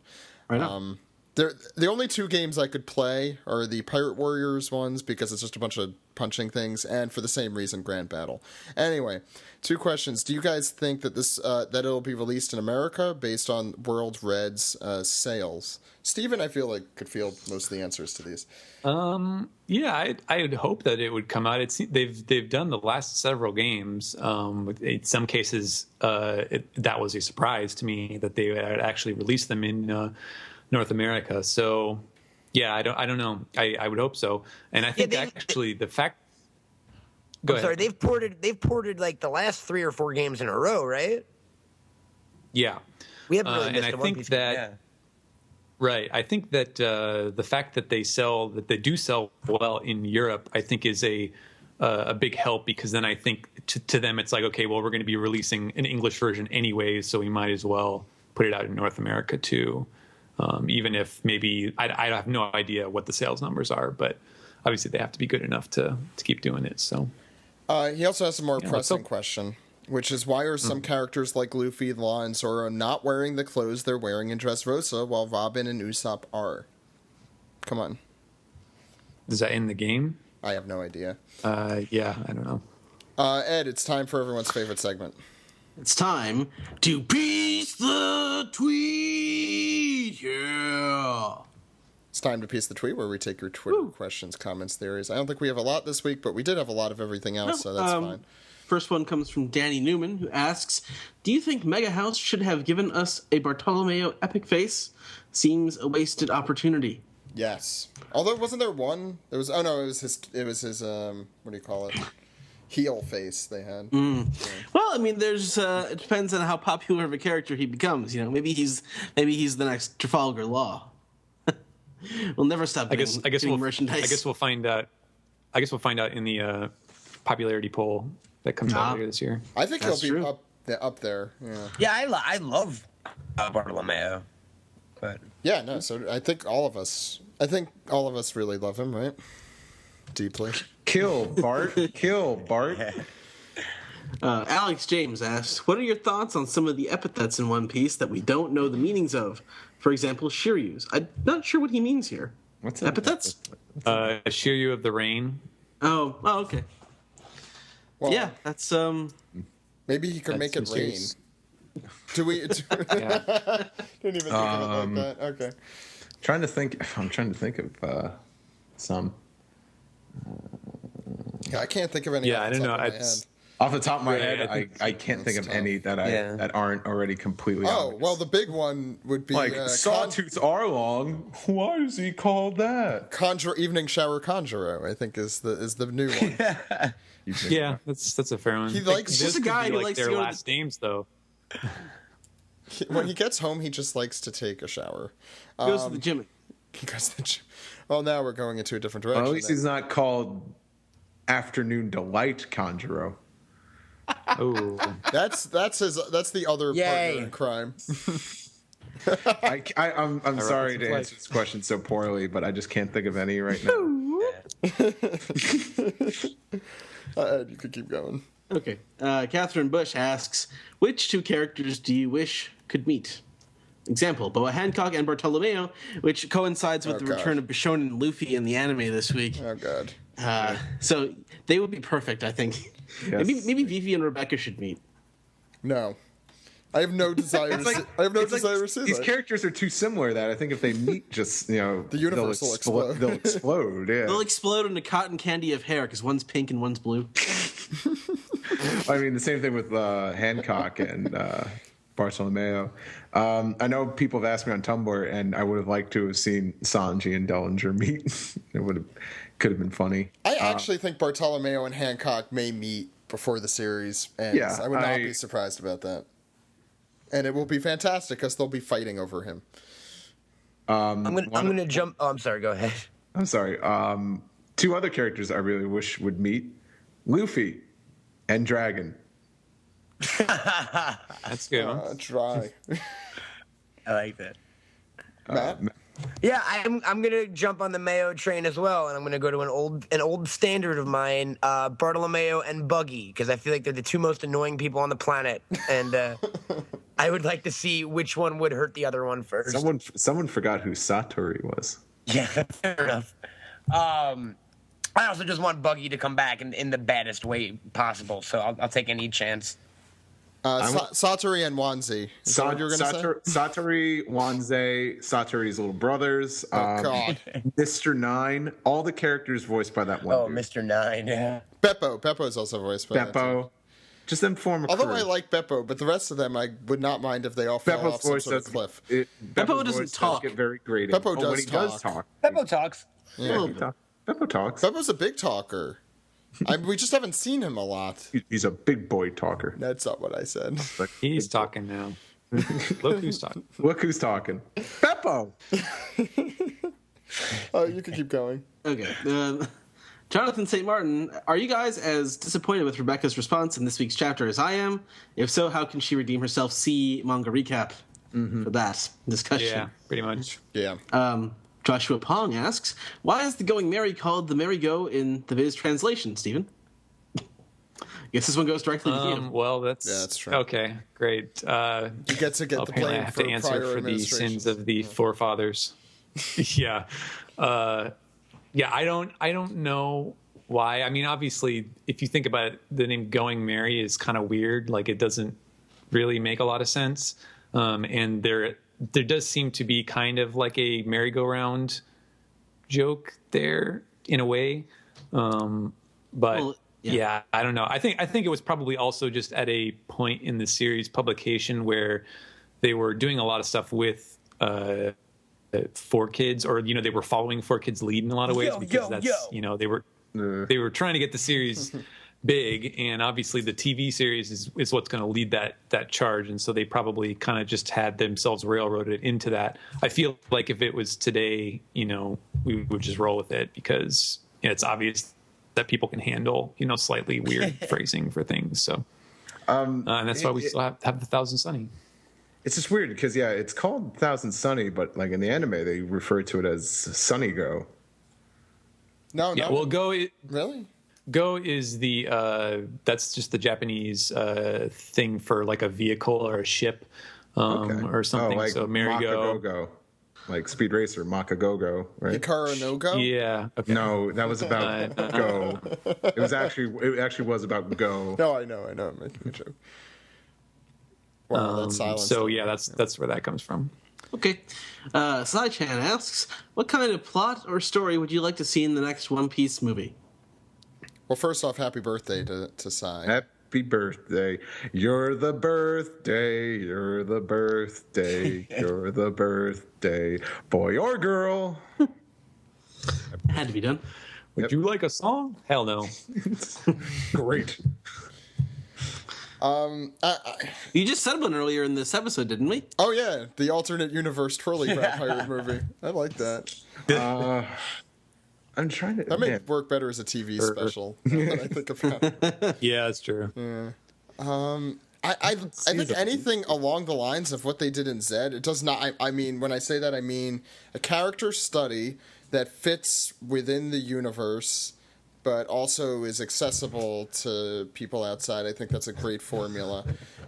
Right on. The only two games I could play are the Pirate Warriors ones because it's just a bunch of punching things, and for the same reason, Grand Battle. Anyway, two questions. Do you guys think that that it'll be released in America based on World Red's sales? Steven, I feel like, could field most of the answers to these. Yeah, I would hope that it would come out. They've done the last several games. In some cases, that was a surprise to me that they had actually released them in North America. So yeah, I don't know. I would hope so. And I think actually the fact. Sorry, they've ported like the last 3 or 4 games in a row, right? Yeah, we haven't really missed and I One think Piece that. game, yeah. Right. I think that the fact that they do sell well in Europe, I think is a big help, because then I think to them it's like, okay, well, we're going to be releasing an English version anyway, so we might as well put it out in North America too. Even if maybe I have no idea what the sales numbers are, but obviously they have to be good enough to keep doing it. So he also has a more pressing question, which is, why are some characters like Luffy, Law, and Zoro not wearing the clothes they're wearing in Dressrosa while Robin and Usopp are? Come on. Is that in the game? I have no idea. Yeah, I don't know. Ed, it's time for everyone's favorite segment. It's time to piece the tweet. Yeah. It's time to piece the tweet, where we take your Twitter questions, comments, theories. I don't think we have a lot this week, but we did have a lot of everything else, so that's fine. First one comes from Danny Newman, who asks, do you think Mega House should have given us a Bartolomeo epic face? Seems a wasted opportunity. Yes. Although, wasn't there one? There was. Oh no, it was his. What do you call it? Heel face they had. Yeah. Well, I mean, there's. It depends on how popular of a character he becomes. You know, maybe he's the next Trafalgar Law. We'll never stop. I guess merchandise. I guess we'll find out. I guess we'll find out in the popularity poll that comes out later this year. I think he'll be up there. Yeah. Yeah, I love Bartolomeo, but yeah, no. So I think all of us really love him, right? Deeply. Kill Bart. Kill Bart. Alex James asks, what are your thoughts on some of the epithets in One Piece that we don't know the meanings of? For example, Shiryu's. I'm not sure what he means here. What's epithets? Shiryu of the Rain. Oh, okay. Well, yeah, that's maybe he could make it rain. Do we? Yeah. Didn't even think of it like that. Okay. I'm trying to think of some. Yeah, I can't think of any. Yeah, I don't know. Off the top of my head, I can't think of any that aren't already completely. Oh, well, the big one would be like Sawtooth Arlong. Why is he called that? Evening Shower Conjuro, I think is the new one. Yeah, that's a fair one. He likes just a guy who likes their to go last names though. When he gets home, he just likes to take a shower. He goes to the gym. He goes to the gym. Well, now we're going into a different direction. Well, at least he's not called Afternoon Delight Conjuro. Oh, that's the other partner in crime. I'm sorry to answer this question so poorly, but I just can't think of any right now. You could keep going. Okay. Catherine Bush asks, which two characters do you wish could meet? Example, Boa Hancock and Bartolomeo, which coincides with the return of Bishonen and Luffy in the anime this week. Oh, God. So they would be perfect, I think. Yes. Maybe Vivi and Rebecca should meet. No. I have no desire to see that. These characters are too similar that I think if they meet, just, the universe will explode. They'll explode, yeah. They'll explode into cotton candy of hair because one's pink and one's blue. I mean, the same thing with Hancock and Bartolomeo. I know people have asked me on Tumblr, and I would have liked to have seen Sanji and Dellinger meet. Could have been funny. I actually think Bartolomeo and Hancock may meet before the series ends. Yeah, I would not be surprised about that. And it will be fantastic because they'll be fighting over him. I'm gonna jump. Oh, I'm sorry. Go ahead. I'm sorry. Two other characters I really wish would meet: Luffy and Dragon. that's good. Dry. I like that. Matt? Yeah, I'm gonna jump on the Mayo train as well, and I'm gonna go to an old standard of mine, Bartolomeo and Buggy, because I feel like they're the two most annoying people on the planet, and I would like to see which one would hurt the other one first. Someone forgot who Satori was. Yeah, fair enough. I also just want Buggy to come back in the baddest way possible, so I'll take any chance. Satori and Wanzi. Is that what you were going to say? Satori, Wanzi, Satori's little brothers. Oh, God. Mr. Nine. All the characters voiced by that one dude. Mr. Nine, yeah. Beppo. Beppo is also voiced by Beppo. Just them form a Although crew. I like Beppo, but the rest of them I would not mind if they all fell off some sort of cliff. Beppo doesn't talk. Get very grating. Beppo does talk. Beppo talks. Yeah. Beppo talks. Beppo's a big talker. We just haven't seen him a lot. He's a big boy talker. That's not what I said. He's talking now. Look who's talking. Look who's talking. Beppo! Oh, you can keep going. Okay. Jonathan St. Martin, are you guys as disappointed with Rebecca's response in this week's chapter as I am? If so, how can she redeem herself? See Manga Recap for that discussion. Yeah, pretty much. Yeah. Joshua Pong asks, why is the Going Merry called the Merry-Go in the Viz translation, Stephen? I guess this one goes directly to you. Well, that's true. Okay, great. You get to get the blame I have to answer for the sins of the forefathers. Yeah. I don't know why. I mean, obviously, if you think about it, the name Going Merry is kind of weird. Like, it doesn't really make a lot of sense. And there does seem to be kind of like a merry-go-round joke there in a way. Yeah, I don't know. I think it was probably also just at a point in the series publication where they were doing a lot of stuff with 4Kids, or they were following 4Kids' lead in a lot of ways they were trying to get the series big, and obviously the TV series is what's going to lead that charge, and so they probably kind of just had themselves railroaded into that. I feel like if it was today, we would just roll with it because it's obvious that people can handle slightly weird phrasing for things. So and that's why we still have the Thousand Sunny. It's just weird because it's called Thousand Sunny, but like in the anime they refer to it as Sunny Go. No. Well, Go really. Go is that's just the Japanese thing for like a vehicle or a ship or something. Like so merry-go, like Speed Racer, Makagogo, right? Hikaru no Go? Yeah. Okay. No, that was about Go. It actually was about Go. No, I know. I'm making a joke. Wow, that's silence. So yeah, that's where that comes from. Okay. Sai-chan asks, what kind of plot or story would you like to see in the next One Piece movie? Well, first off, happy birthday to Sai. Happy birthday. You're the birthday. You're the birthday. You're the birthday. Boy or girl. Had to be done. Would you like a song? Hell no. Great. You just said one earlier in this episode, didn't we? Oh, yeah. The alternate universe trolley pirate movie. I like that. I'm trying to... That may work better as a TV special now that I think about it. Yeah, that's true. Yeah. I think anything along the lines of what they did in Zed, it does not... I mean, when I say that, I mean a character study that fits within the universe, but also is accessible to people outside. I think that's a great formula.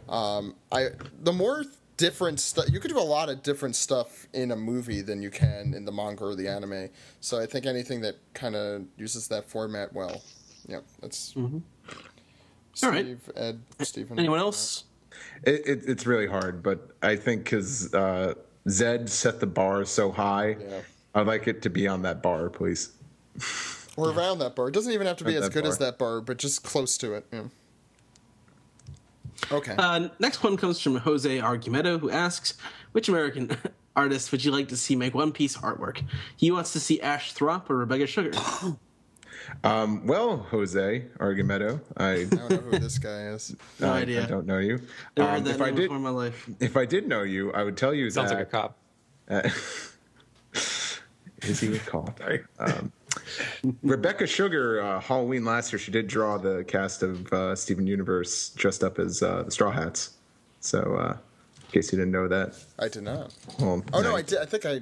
The more different stuff, you could do a lot of different stuff in a movie than you can in the manga or the anime. So I think anything that kind of uses that format well. Yep, that's All Steve, right. Ed, Stephen. Anyone else? It's really hard, but I think because Zed set the bar so high, I'd like it to be on that bar, please. Or around that bar. It doesn't even have to be as good as that bar, but just close to it. Yeah. Okay. Next one comes from Jose Argumedo, who asks, which American artist would you like to see make One Piece artwork? He wants to see Ash Throp or Rebecca Sugar. Well, Jose Argumedo, I don't know who this guy is. No idea. I don't know you. Never heard that name before in my life. If I did know you, I would tell you Sounds that... like a cop. Is he a cop? Rebecca Sugar, Halloween last year, she did draw the cast of Steven Universe dressed up as the Straw Hats. So, in case you didn't know that. I did not. Well, no, I did. I think I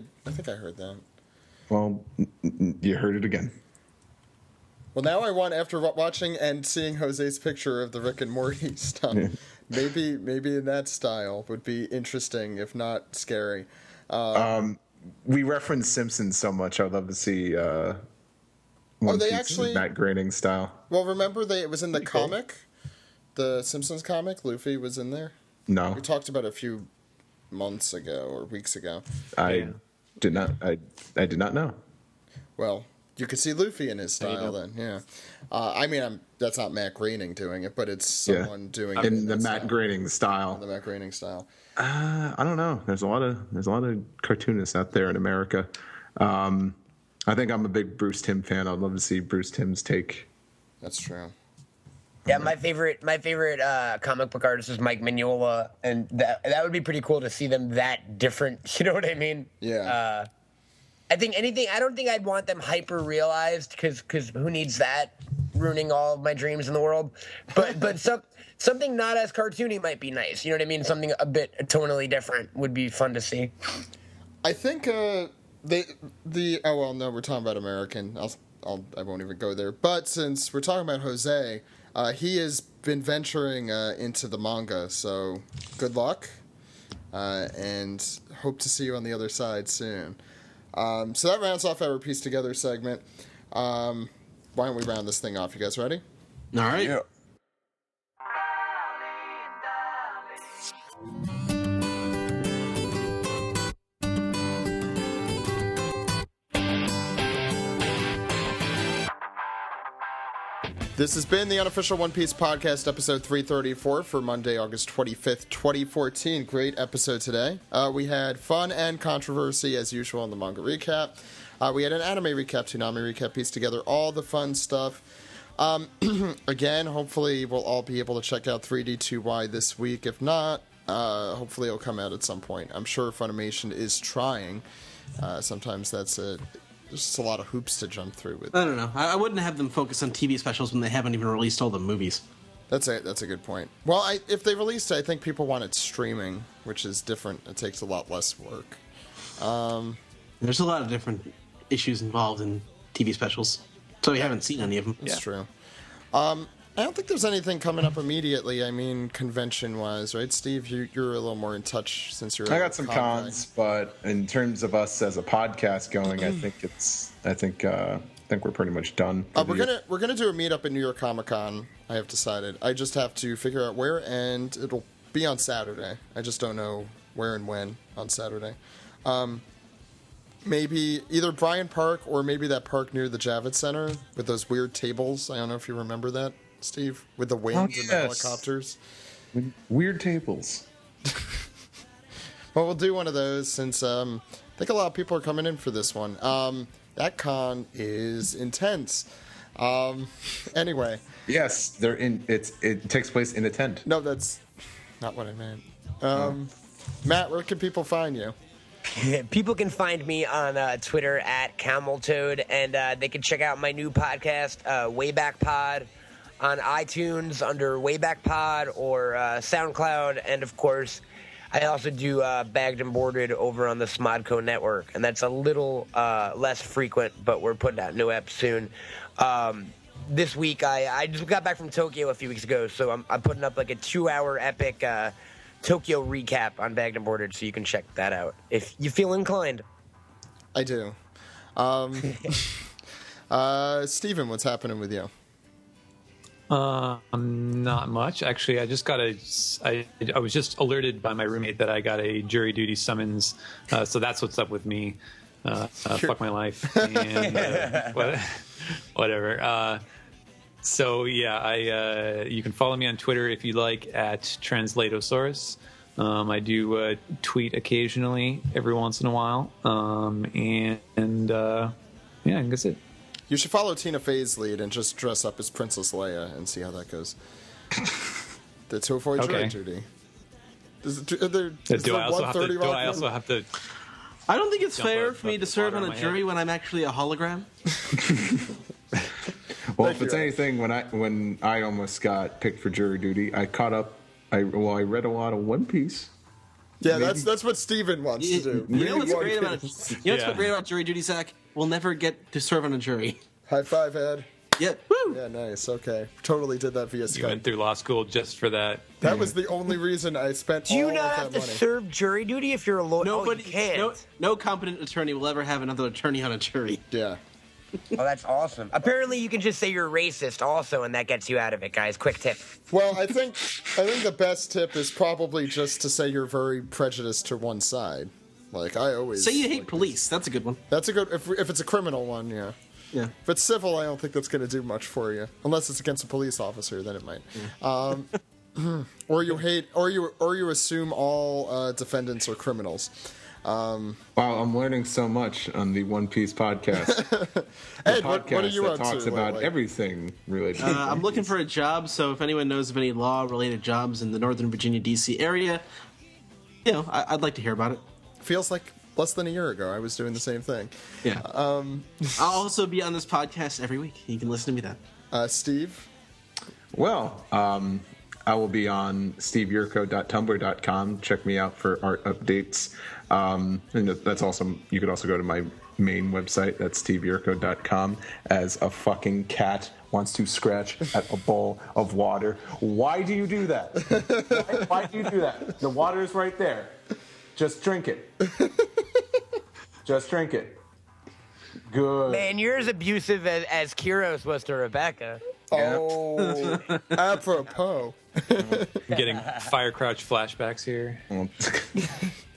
heard that. Well, you heard it again. Well, now I want, after watching and seeing Jose's picture of the Rick and Morty stuff, maybe in that style would be interesting, if not scary. We reference Simpsons so much. I'd love to see One they Piece actually Matt Groening style. Well, remember it was in the comic, the Simpsons comic. Luffy was in there. No, We talked about it a few months ago or weeks ago. I did not. I did not know. Well, you could see Luffy in his style then. Yeah. I mean, that's not Matt Groening doing it, but it's someone doing it in the Matt Groening style. The Matt Groening style. I don't know. There's a lot of cartoonists out there in America. I think I'm a big Bruce Timm fan. I'd love to see Bruce Timm's take. That's true. Yeah, my favorite comic book artist is Mike Mignola, and that would be pretty cool to see them that different. You know what I mean? Yeah. I don't think I'd want them hyper realized because who needs that ruining all of my dreams in the world? But something not as cartoony might be nice. You know what I mean? Something a bit tonally different would be fun to see. I think oh well, no, we're talking about American. I won't even go there. But since we're talking about Jose, he has been venturing into the manga. So good luck, and hope to see you on the other side soon. So that rounds off our Piece Together segment. Why don't we round this thing off? You guys ready? All right. Yeah. This has been the Unofficial One Piece Podcast, episode 334 for Monday, August 25th, 2014. Great episode today. We had fun and controversy, as usual, in the Manga Recap. We had an anime recap, Toonami recap, pieced together all the fun stuff. Again, hopefully we'll all be able to check out 3D2Y this week. If not, hopefully it'll come out at some point. I'm sure Funimation is trying. Sometimes that's there's just a lot of hoops to jump through with. I don't know. I wouldn't have them focus on TV specials when they haven't even released all the movies. That's a good point. Well, if they released it, I think people want it streaming, which is different. It takes a lot less work. There's a lot of different issues involved in TV specials, so we haven't seen any of them. That's true. I don't think there's anything coming up immediately. I mean, convention-wise, right, Steve? You're a little more in touch since you're. I got some cons, but in terms of us as a podcast going, I think we're pretty much done. We're gonna do a meetup in New York Comic Con. I have decided. I just have to figure out where, and it'll be on Saturday. I just don't know where and when on Saturday. Maybe either Bryant Park or maybe that park near the Javits Center with those weird tables. I don't know if you remember that, Steve, with the wind and the helicopters. Weird tables. Well, we'll do one of those since I think a lot of people are coming in for this one. That con is intense. Anyway. Yes, they're in. It takes place in a tent. No, that's not what I meant. Matt, where can people find you? People can find me on Twitter at CamelToad, and they can check out my new podcast, Wayback Pod, on iTunes under Wayback Pod or SoundCloud, and of course, I also do Bagged and Boarded over on the SModCo network, and that's a little less frequent, but we're putting out new eps soon. This week, I just got back from Tokyo a few weeks ago, so I'm putting up like a 2-hour epic Tokyo recap on Bagged and Boarded, so you can check that out if you feel inclined. I do. Steven, what's happening with you? Not much. Actually, I just got I was just alerted by my roommate that I got a jury duty summons, so that's what's up with me. Fuck my life. And, whatever. So yeah, you can follow me on Twitter if you like at Translatosaurus. I do tweet occasionally, every once in a while, yeah, I think that's it. You should follow Tina Fey's lead and just dress up as Princess Leia and see how that goes. To avoid jury duty. Do I also have to? I don't think it's fair for me to serve on a jury when I'm actually a hologram. Well, if it's anything, when I almost got picked for jury duty, I caught up. I read a lot of One Piece. Yeah, that's what Steven wants to do. You know what's great about jury duty, Zach? We'll never get to serve on a jury. High five, Ed. Yeah. Woo! Yeah, nice. Okay. Totally did that via Skype. You went through law school just for that. That was the only reason I spent all of that money. Do you not have to serve jury duty if you're a lawyer? Nobody, you can't. No competent attorney will ever have another attorney on a jury. Yeah. Oh, that's awesome. Apparently, you can just say you're racist also, and that gets you out of it, guys. Quick tip. Well, I think the best tip is probably just to say you're very prejudiced to one side. Like, I always... Say you hate police. That's a good one. That's a good... If it's a criminal one, yeah. Yeah. If it's civil, I don't think that's going to do much for you. Unless it's against a police officer, then it might. Yeah. Or you hate... Or you assume all defendants are criminals. Wow, I'm learning so much on the One Piece podcast. Ed, what are you that talks about everything related to I'm looking for a job, so if anyone knows of any law-related jobs in the Northern Virginia, D.C. area, I'd like to hear about it. Feels like less than a year ago I was doing the same thing. Yeah. I'll also be on this podcast every week. You can listen to me then. Steve? Well, I will be on steveyurko.tumblr.com. Check me out for art updates. And that's awesome. You could also go to my main website. That's steveyurko.com. As a fucking cat wants to scratch at a bowl of water. Why do you do that? Why do you do that? The water is right there. Just drink it. Just drink it. Good. Man, you're as abusive as Kyros was to Rebecca. Oh, apropos. I'm getting Fire Crouch flashbacks here.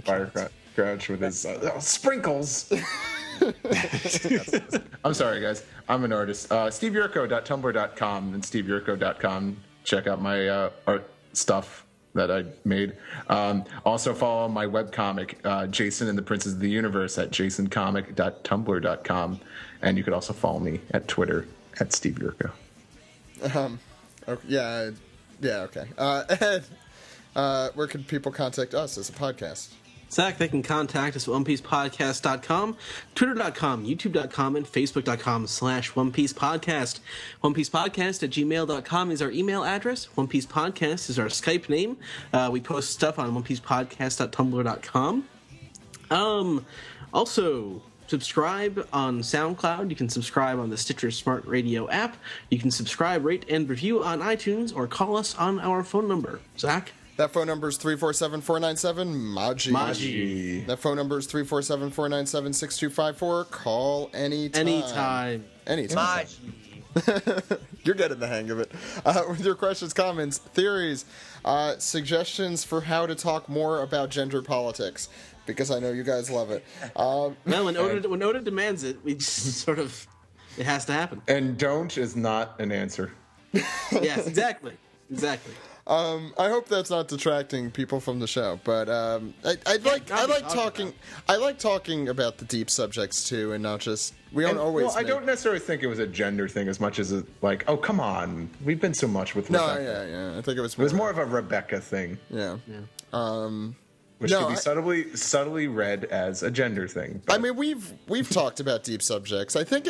Fire Crouch with his sprinkles. I'm sorry, guys. I'm an artist. steveyurko.tumblr.com and steveyurko.com. Check out my art stuff that I made. Also follow my webcomic, Jason and the Princes of the Universe, at jasoncomic.tumblr.com. And you could also follow me at Twitter at steveyurko. Okay, okay. Ed, where can people contact us as a podcast? Zach, they can contact us at OnePiecePodcast.com, Twitter.com, YouTube.com, and Facebook.com/OnePiecePodcast. OnePiecePodcast@gmail.com is our email address. OnePiecePodcast is our Skype name. We post stuff on OnePiecePodcast.tumblr.com. Also, subscribe on SoundCloud. You can subscribe on the Stitcher Smart Radio app. You can subscribe, rate, and review on iTunes, or call us on our phone number. Zach? That phone number is 347-497-MAGI. Maji. That phone number is 347-497-6254. Call anytime. Anytime. Maji. You're getting the hang of it. With your questions, comments, theories, suggestions for how to talk more about gender politics, because I know you guys love it. Well, when Oda demands it, we just sort of, it has to happen. And don't is not an answer. Yes, exactly. I hope that's not detracting people from the show, but I like talking about the deep subjects too, and not just I don't necessarily think it was a gender thing as much as like, oh come on, we've been so much with Rebecca. Yeah. I think it was more of a Rebecca thing. Yeah. Which could be subtly read as a gender thing. But, I mean, we've talked about deep subjects. I think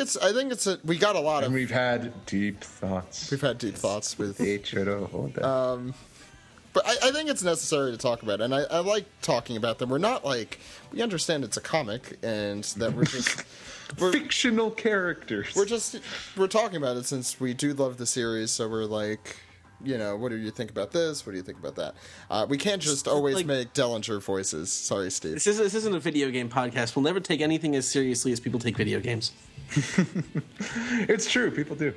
we got a lot of. And we've had deep thoughts. We've had deep thoughts with. But I think it's necessary to talk about it, and I like talking about them. We're not like, we understand it's a comic and that we're just fictional characters. We're talking about it since we do love the series, so we're like, you know, what do you think about this? What do you think about that? We can't just always make Dellinger voices. Sorry, Steve. This isn't a video game podcast. We'll never take anything as seriously as people take video games. It's true. People do.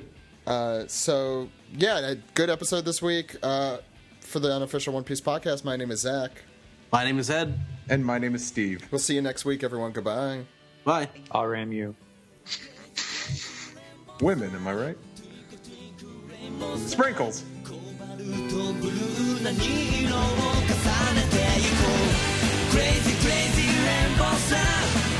So, yeah, a good episode this week. For the Unofficial One Piece podcast, my name is Zach. My name is Ed. And my name is Steve. We'll see you next week, everyone. Goodbye. Bye. I'll ram you. Women, am I right? Sprinkles. Crazy, crazy rainbow star.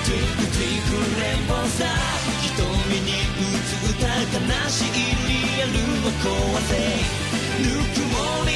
Twinkle, twinkle rainbow star. 瞳に映った悲しいリアルを壊せぬくもり